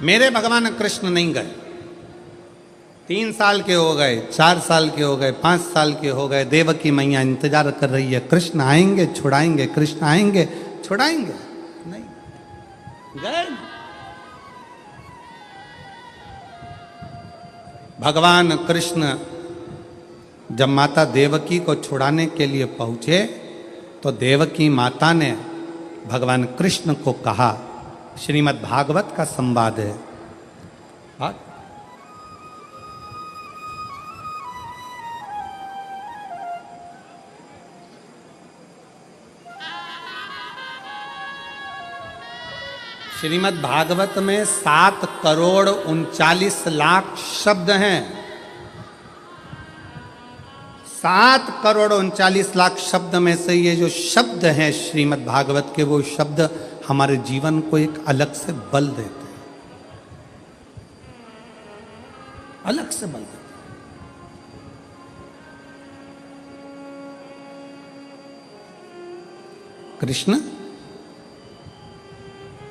मेरे भगवान कृष्ण नहीं गए, 3 साल के हो गए, 4 साल के हो गए, 5 साल के हो गए। देवकी मैया इंतजार कर रही है, कृष्ण आएंगे छुड़ाएंगे, कृष्ण आएंगे छुड़ाएंगे, नहीं गए। भगवान कृष्ण जब माता देवकी को छुड़ाने के लिए पहुंचे तो देवकी माता ने भगवान कृष्ण को कहा, श्रीमद् भागवत का संवाद है। श्रीमद् भागवत में 7 करोड़ 39 लाख शब्द हैं। 7 करोड़ 39 लाख शब्द में से ये जो शब्द हैं श्रीमद् भागवत के, वो शब्द हमारे जीवन को एक अलग से बल देते हैं। अलग से बल देता। कृष्ण,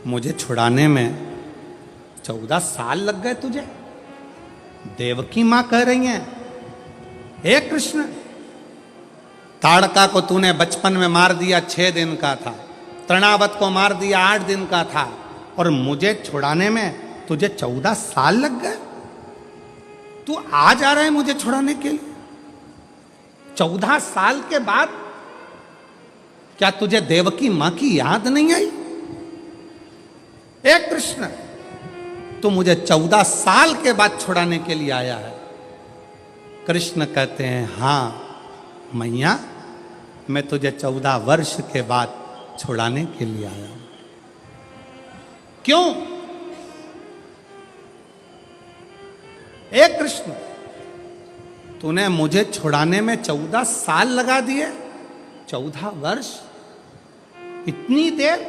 मुझे छुड़ाने में 14 साल लग गए तुझे। देवकी मां कह रही हैं, हे कृष्ण, ताड़का को तूने बचपन में मार दिया, 6 दिन का था। तृणावत को मार दिया, 8 दिन का था। और मुझे छुड़ाने में तुझे 14 साल लग गए। तू आ जा रहा है मुझे छुड़ाने के लिए। 14 साल के बाद क्या तुझे देवकी मां की याद नहीं आई? हे कृष्ण, तू मुझे 14 साल के बाद छुड़ाने के लिए आया है। कृष्ण कहते हैं, हां मैया, मैं तुझे 14 वर्ष के बाद छुड़ाने के लिए आया हूं। क्यों? हे कृष्ण, तूने मुझे छुड़ाने में 14 साल लगा दिए। 14 वर्ष, इतनी देर,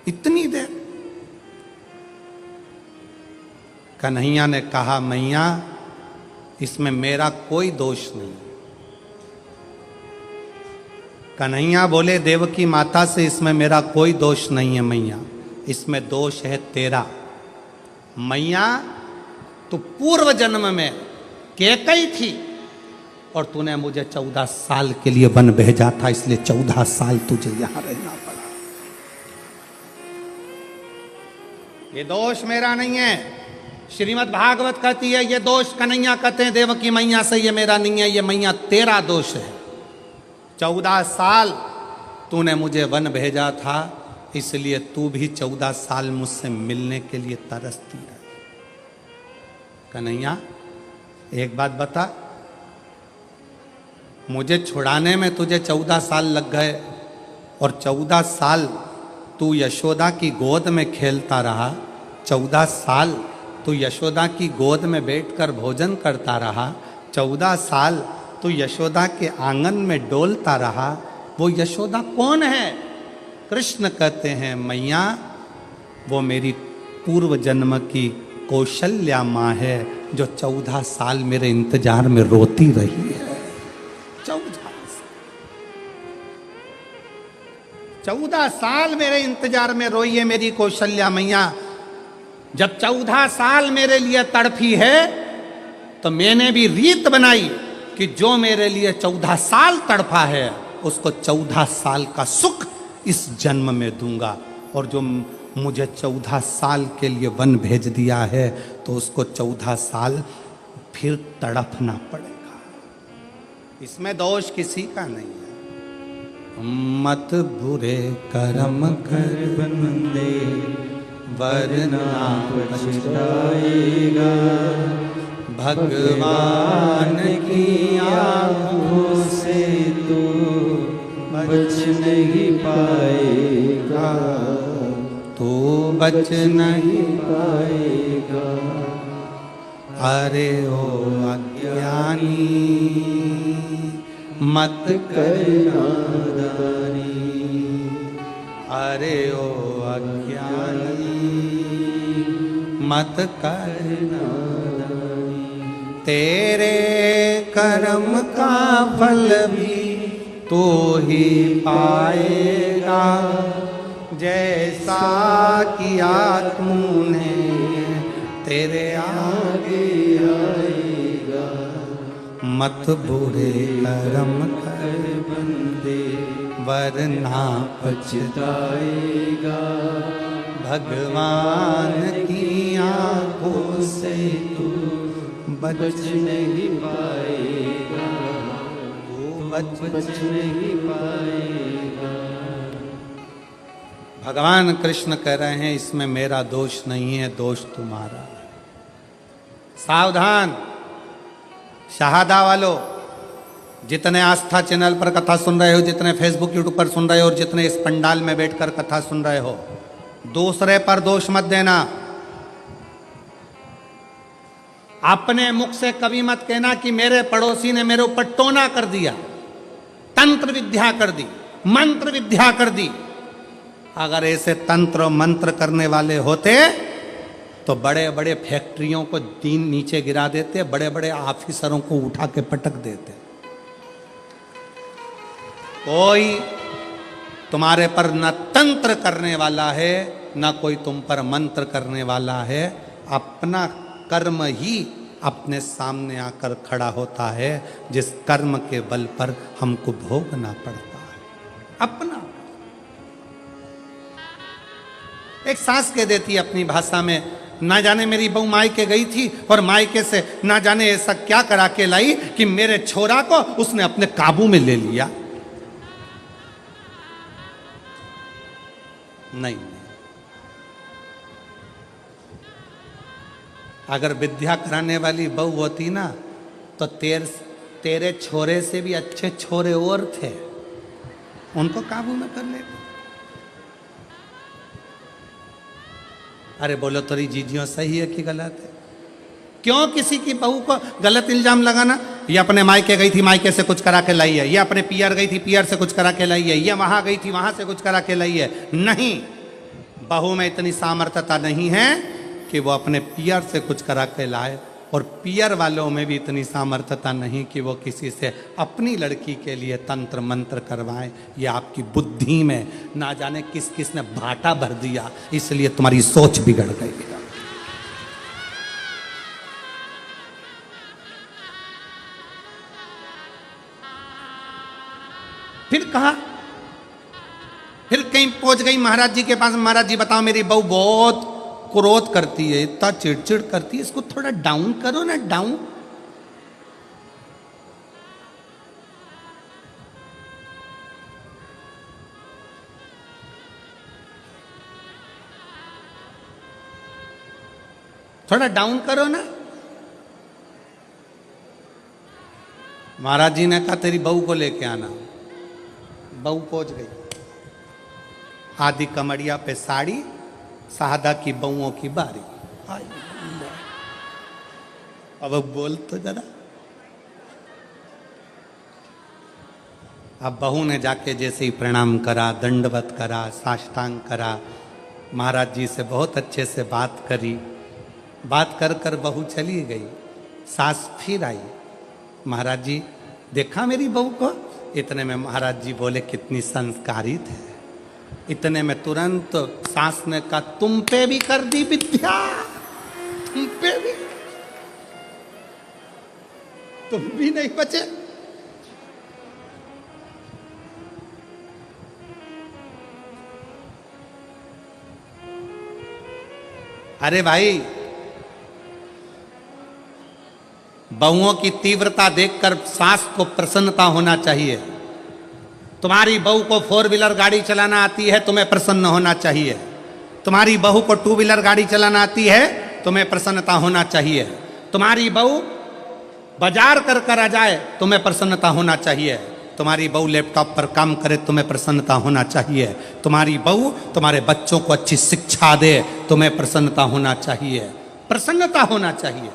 इतनी देर। कन्हैया ने कहा, मैया, इसमें मेरा कोई दोष नहीं। कन्हैया बोले देवकी माता से, इसमें मेरा कोई दोष नहीं है मैया, इसमें दोष है तेरा। मैया, तू पूर्व जन्म में कैकई थी और तूने मुझे 14 साल के लिए वन भेजा था, इसलिए 14 साल तुझे यहां रहना पड़ा। ये दोष मेरा नहीं है। श्रीमद् भागवत कहती है, ये दोष कन्हैया कहते हैं देवकी मैया से, ये मेरा नहीं है, ये मैया तेरा दोष है। 14 साल तूने मुझे वन भेजा था, इसलिए तू भी 14 साल मुझसे मिलने के लिए तरसती है। कन्हैया, एक बात बता, मुझे छुड़ाने में तुझे 14 साल लग गए और 14 साल तू यशोदा की गोद में खेलता रहा। 14 साल तू यशोदा की गोद में बैठकर भोजन करता रहा। 14 साल तू यशोदा के आंगन में डोलता रहा। वो यशोदा कौन है? कृष्ण कहते हैं, मैया, वो मेरी पूर्व जन्म की कौशल्या माँ है, जो 14 साल मेरे इंतजार में रोती रही है। 14 साल मेरे इंतजार में रोई है मेरी कौशल्या मैया। जब 14 साल मेरे लिए तड़फी है, तो मैंने भी रीत बनाई कि जो मेरे लिए 14 साल तड़फा है, उसको 14 साल का सुख इस जन्म में दूंगा। और जो मुझे 14 साल के लिए वन भेज दिया है, तो उसको 14 साल फिर तड़पना पड़ेगा। इसमें दोष किसी का नहीं है। मत बुरे कर्म कर बंदे, वरना पछताएगा। भगवान की आँखों से तू बच नहीं पाएगा, तू बच नहीं पाएगा। अरे ओ अज्ञानी, मत कर नादानी। अरे ओ अज्ञानी, मत कर नादानी। तेरे कर्म का फल भी तू ही पाएगा, जैसा किया तूने तेरे आगे आएगा। मत बुरे कर्म कर बंदे, वरना पछताएगा। भगवान की आँखों से तू बच नहीं पाएगा, तू बच नहीं पाएगा। भगवान कृष्ण कह रहे हैं, इसमें मेरा दोष नहीं है, दोष तुम्हारा है। सावधान शहादा वालों, जितने आस्था चैनल पर कथा सुन रहे हो, जितने फेसबुक यूट्यूब पर सुन रहे हो, और जितने इस पंडाल में बैठकर कथा सुन रहे हो, दूसरे पर दोष मत देना। अपने मुख से कभी मत कहना कि मेरे पड़ोसी ने मेरे ऊपर टोना कर दिया, तंत्र विद्या कर दी, मंत्र विद्या कर दी। अगर ऐसे तंत्र मंत्र करने वाले होते तो बड़े बड़े फैक्ट्रियों को दीन नीचे गिरा देते, बड़े बड़े ऑफिसरों को उठा के पटक देते। कोई तुम्हारे पर न तंत्र करने वाला है, न कोई तुम पर मंत्र करने वाला है। अपना कर्म ही अपने सामने आकर खड़ा होता है, जिस कर्म के बल पर हमको भोगना पड़ता है। अपना एक सास कह देती है अपनी भाषा में, ना जाने मेरी बहू मायके गई थी और मायके से ना जाने ऐसा क्या करा के लाई कि मेरे छोरा को उसने अपने काबू में ले लिया। नहीं, अगर विद्या कराने वाली बहू होती ना तो तेरे छोरे से भी अच्छे छोरे और थे, उनको काबू में कर लेते। अरे बोलो तोरी जीजियों सही है कि गलत है? क्यों किसी की बहू को गलत इल्जाम लगाना? ये अपने मायके गई थी, मायके से कुछ करा के लाई है, ये अपने पियर गई थी, पियर से कुछ करा के लाई है, ये वहां गई थी, वहां से कुछ करा के लाई है। नहीं, बहू में इतनी सामर्थ्यता नहीं है कि वो अपने पियर से कुछ करा के लाए, और पियर वालों में भी इतनी सामर्थ्यता नहीं कि वो किसी से अपनी लड़की के लिए तंत्र मंत्र करवाएं। ये आपकी बुद्धि में ना जाने किस किस ने भाटा भर दिया, इसलिए तुम्हारी सोच बिगड़ गई। फिर कहा, फिर कहीं पहुंच गई महाराज जी के पास। महाराज जी बताओ, मेरी बहू बहुत क्रोध करती है, इतना चिड़चिड़ करती है, इसको थोड़ा डाउन करो ना, डाउन। थोड़ा डाउन करो ना। महाराज जी ने कहा तेरी बहू को लेके आना। बहू पहुंच गई, आधी कमरिया पे साड़ी, सादा की बहुओं की बारी। अब बोल तो जरा। अब बहू ने जाके जैसे ही प्रणाम करा, दंडवत करा, साष्टांग करा, महाराज जी से बहुत अच्छे से बात करी। बात कर कर बहू चली गई। सास फिर आई, महाराज जी देखा मेरी बहू को? इतने में महाराज जी बोले कितनी संस्कारित है। इतने में तुरंत सास ने कहा तुम पे भी कर दी विद्या, तुम पे भी, तुम भी नहीं बचे। अरे भाई, बहुओं की तीव्रता देखकर सास को प्रसन्नता होना चाहिए। तुम्हारी बहू को 4 व्हीलर गाड़ी चलाना आती है, तुम्हें प्रसन्न होना चाहिए। तुम्हारी बहू को 2 व्हीलर गाड़ी चलाना आती है, तुम्हें प्रसन्नता होना चाहिए। तुम्हारी बहू बाजार कर कर आ जाए, तुम्हें प्रसन्नता होना चाहिए। तुम्हारी बहू लैपटॉप पर काम करे, तुम्हें प्रसन्नता होना चाहिए। तुम्हारी बहू तुम्हारे बच्चों को अच्छी शिक्षा दे, तुम्हें प्रसन्नता होना चाहिए। प्रसन्नता होना चाहिए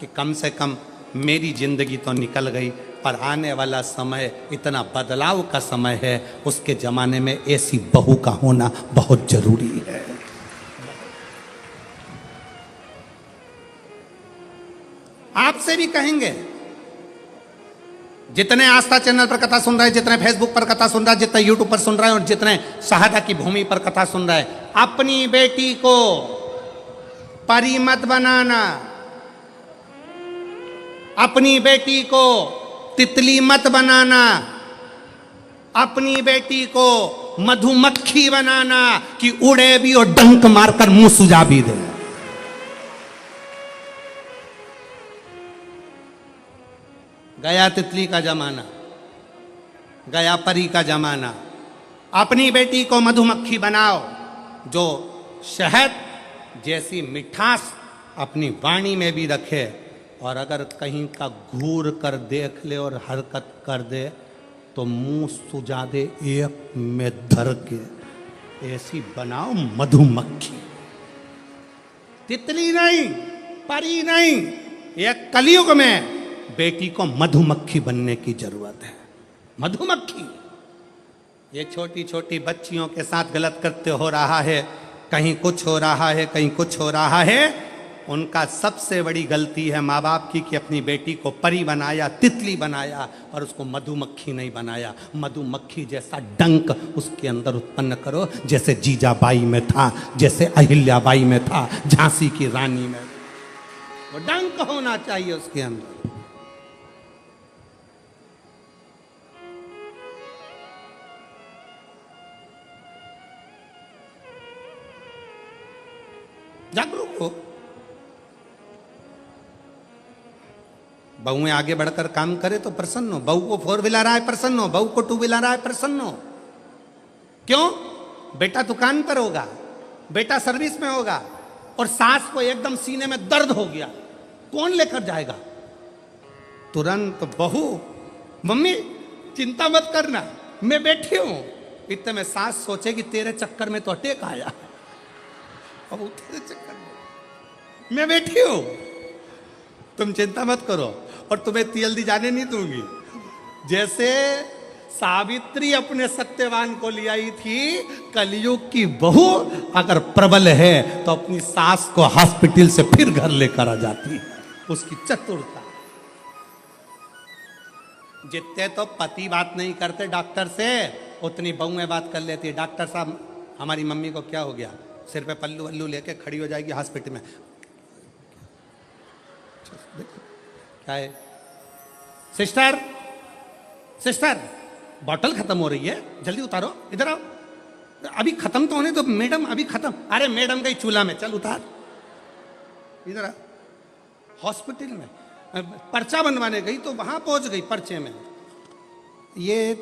कि कम से कम मेरी जिंदगी तो निकल गई, पर आने वाला समय इतना बदलाव का समय है, उसके जमाने में ऐसी बहू का होना बहुत जरूरी है। आपसे भी कहेंगे, जितने आस्था चैनल पर कथा सुन रहे हैं, जितने फेसबुक पर कथा सुन रहे हैं, जितने यूट्यूब पर सुन रहे हैं और जितने शहादा की भूमि पर कथा सुन रहे हैं, अपनी बेटी को परी मत बनाना, अपनी बेटी को तितली मत बनाना, अपनी बेटी को मधुमक्खी बनाना कि उड़े भी और डंक मारकर मुंह सुझा भी दे। गया तितली का जमाना, गया परी का जमाना। अपनी बेटी को मधुमक्खी बनाओ, जो शहद जैसी मिठास अपनी वाणी में भी रखे, और अगर कहीं का घूर कर देख ले और हरकत कर दे तो मुंह सुझा दे एक में धर के। ऐसी बनाओ मधुमक्खी, तितली नहीं, परी नहीं। एक कलयुग में बेटी को मधुमक्खी बनने की जरूरत है। मधुमक्खी ये छोटी छोटी बच्चियों के साथ गलत कृत्य हो रहा है, कहीं कुछ हो रहा है, कहीं कुछ हो रहा है। उनका सबसे बड़ी गलती है माँ बाप की कि अपनी बेटी को परी बनाया, तितली बनाया, और उसको मधुमक्खी नहीं बनाया। मधुमक्खी जैसा डंक उसके अंदर उत्पन्न करो, जैसे जीजाबाई में था, जैसे अहिल्याबाई में था, झांसी की रानी में। वो डंक होना चाहिए उसके अंदर। जागरूक हो। बहुएं आगे बढ़कर काम करे तो प्रसन्न हो। बहू को 4 व्हीलर आए प्रसन्न हो, बहू को 2 व्हीलर आए प्रसन्न हो। क्यों? बेटा दुकान पर होगा, बेटा सर्विस में होगा, और सास को एकदम सीने में दर्द हो गया, कौन लेकर जाएगा? तुरंत बहू, मम्मी चिंता मत करना, मैं बैठी हूं। इतने में सास सोचेगी तेरे चक्कर में तो अटैक आया, अब तेरे चक्कर में मैं बैठी हूं, तुम चिंता मत करो, और तुम्हें जल्दी जाने नहीं दूंगी। जैसे सावित्री अपने सत्यवान को ले आई थी, कलयुग की बहू अगर प्रबल है तो अपनी सास को हॉस्पिटल से फिर घर लेकर आ जाती है। उसकी चतुरता। जितने तो पति बात नहीं करते डॉक्टर से, उतनी बहुएं बात कर लेती है। डॉक्टर साहब हमारी मम्मी को क्या हो गया? सिर पे पल्लू वल्लू लेके खड़ी हो जाएगी हॉस्पिटल में। क्या है? सिस्टर सिस्टर बॉटल खत्म हो रही है, जल्दी उतारो, इधर आओ, अभी खत्म तो होने दो मैडम, अभी खत्म। अरे मैडम गई चूल्हा में, चल उतार, इधर आ। हॉस्पिटल में पर्चा बनवाने गई तो वहां पहुंच गई पर्चे में, ये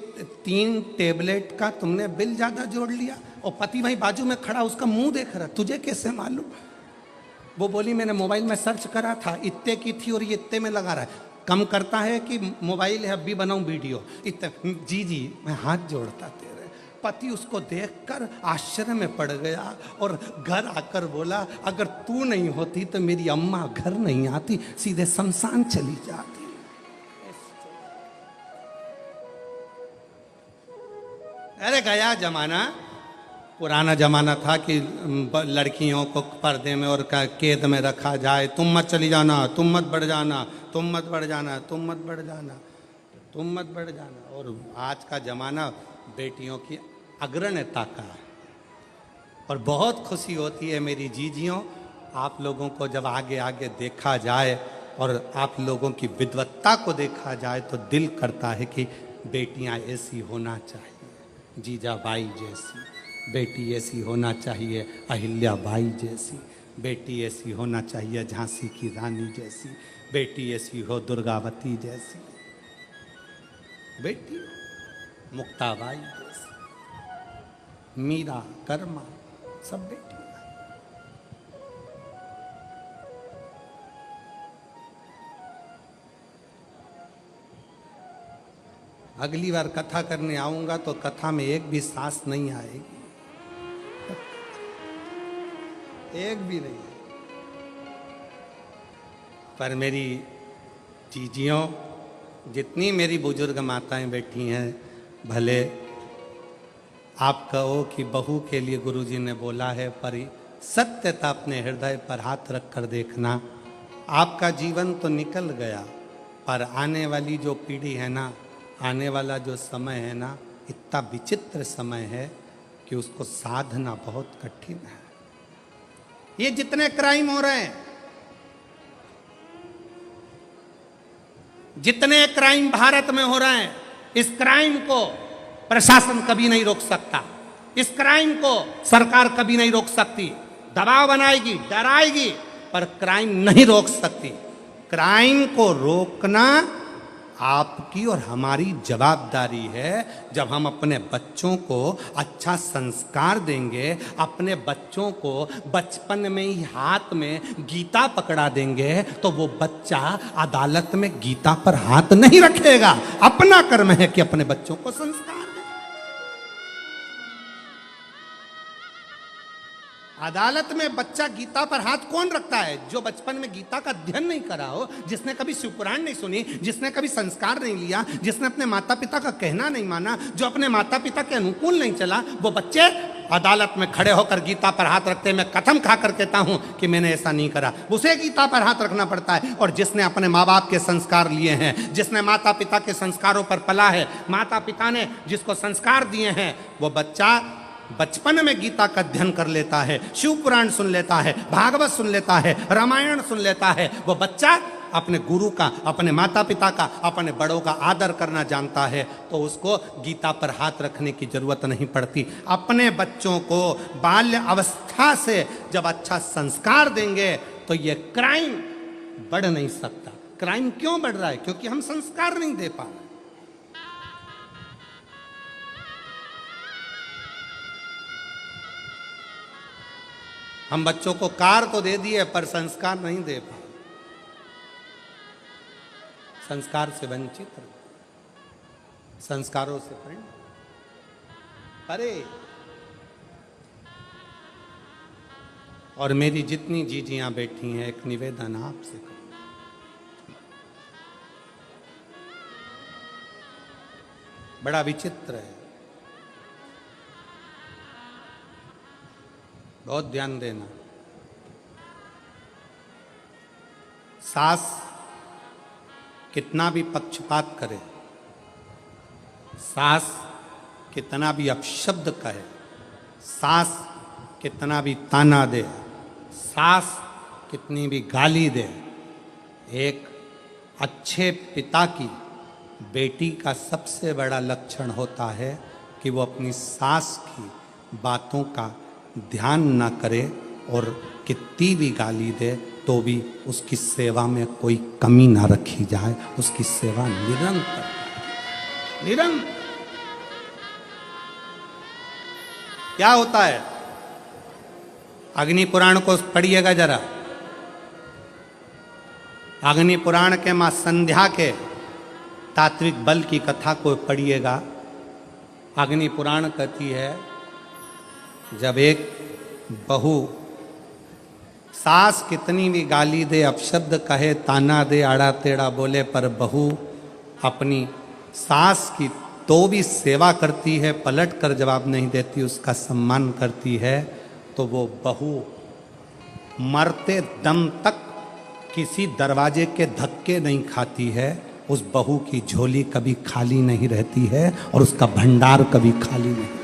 3 टेबलेट का तुमने बिल ज्यादा जोड़ लिया, और पति वहीं बाजू में खड़ा उसका मुंह देख रहा, तुझे कैसे मालूम? वो बोली मैंने मोबाइल में सर्च करा था, इतने की थी और ये इतने में लगा रहा है। कम करता है कि मोबाइल है, अभी बनाऊं वीडियो इतने। जी जी मैं हाथ जोड़ता तेरे। पति उसको देखकर आश्चर्य में पड़ गया और घर आकर बोला अगर तू नहीं होती तो मेरी अम्मा घर नहीं आती, सीधे शमशान चली जाती। अरे गया जमाना, पुराना जमाना था कि लड़कियों को पर्दे में और कैद में रखा जाए, तुम मत चली जाना, तुम मत बढ़ जाना, तुम मत बढ़ जाना, तुम मत बढ़ जाना, तुम मत बढ़ जाना। और आज का जमाना बेटियों की अग्रण्यता का है। और बहुत खुशी होती है मेरी जीजियों, आप लोगों को जब आगे आगे देखा जाए और आप लोगों की विद्वत्ता को देखा जाए तो दिल करता है कि बेटियां ऐसी होना चाहिए, जीजाबाई जैसी बेटी ऐसी होना चाहिए, अहिल्याबाई जैसी बेटी ऐसी होना चाहिए, झांसी की रानी जैसी बेटी ऐसी हो, दुर्गावती जैसी बेटी, मुक्ताबाई जैसी, मीरा, कर्मा, सब बेटी। अगली बार कथा करने आऊंगा तो कथा में एक भी सास नहीं आएगी, एक भी नहीं। पर मेरी जीजियों, जितनी मेरी बुजुर्ग माताएं बैठी हैं, भले आप कहो कि बहू के लिए गुरुजी ने बोला है, पर सत्यता अपने हृदय पर हाथ रख कर देखना। आपका जीवन तो निकल गया, पर आने वाली जो पीढ़ी है ना, आने वाला जो समय है ना, इतना विचित्र समय है कि उसको साधना बहुत कठिन है। ये जितने क्राइम हो रहे हैं, जितने क्राइम भारत में हो रहे हैं, इस क्राइम को प्रशासन कभी नहीं रोक सकता, इस क्राइम को सरकार कभी नहीं रोक सकती। दबाव बनाएगी, डराएगी, पर क्राइम नहीं रोक सकती। क्राइम को रोकना आपकी और हमारी जवाबदारी है। जब हम अपने बच्चों को अच्छा संस्कार देंगे, अपने बच्चों को बचपन में ही हाथ में गीता पकड़ा देंगे, तो वो बच्चा अदालत में गीता पर हाथ नहीं रखेगा। अपना कर्म है कि अपने बच्चों को संस्कार दे। अदालत में बच्चा गीता पर हाथ कौन रखता है? जो बचपन में गीता का अध्ययन नहीं करा हो, जिसने कभी शिवपुराण नहीं सुनी, जिसने कभी संस्कार नहीं लिया, जिसने अपने माता पिता का कहना नहीं माना, जो अपने माता पिता के अनुकूल नहीं चला, वो बच्चे अदालत में खड़े होकर गीता पर हाथ रखते हैं। मैं कसम खाकर कहता हूं कि मैंने ऐसा नहीं करा। उसे गीता पर हाथ रखना पड़ता है। और जिसने अपने माँ बाप के संस्कार लिए हैं, जिसने माता पिता के संस्कारों पर पला है, माता पिता ने जिसको संस्कार दिए हैं, वो बच्चा बचपन में गीता का अध्ययन कर लेता है, शिव पुराण सुन लेता है, भागवत सुन लेता है, रामायण सुन लेता है। वो बच्चा अपने गुरु का, अपने माता पिता का, अपने बड़ों का आदर करना जानता है, तो उसको गीता पर हाथ रखने की जरूरत नहीं पड़ती। अपने बच्चों को बाल्य अवस्था से जब अच्छा संस्कार देंगे तो ये क्राइम बढ़ नहीं सकता। क्राइम क्यों बढ़ रहा है? क्योंकि हम संस्कार नहीं दे पा रहे। हम बच्चों को कार तो दे दिए पर संस्कार नहीं दे पाए, संस्कार से वंचित, संस्कारों से परे। और मेरी जितनी जीजियां बैठी हैं, एक निवेदन आपसे करूं। बड़ा विचित्र है, बहुत ध्यान देना। सास कितना भी पक्षपात करे, सास कितना भी अपशब्द कहे, सास कितना भी ताना दे, सास कितनी भी गाली दे, एक अच्छे पिता की बेटी का सबसे बड़ा लक्षण होता है कि वो अपनी सास की बातों का ध्यान ना करे और कितनी भी गाली दे तो भी उसकी सेवा में कोई कमी ना रखी जाए, उसकी सेवा निरंतर। क्या होता है? अग्नि पुराण को पढ़िएगा जरा। अग्नि पुराण के मां संध्या के तात्विक बल की कथा को पढ़िएगा। अग्नि पुराण कहती है, जब एक बहू सास कितनी भी गाली दे, अपशब्द कहे, ताना दे, आड़ा टेढ़ा बोले, पर बहू अपनी सास की तो भी सेवा करती है, पलट कर जवाब नहीं देती, उसका सम्मान करती है, तो वो बहू मरते दम तक किसी दरवाजे के धक्के नहीं खाती है। उस बहू की झोली कभी खाली नहीं रहती है और उसका भंडार कभी खाली नहीं।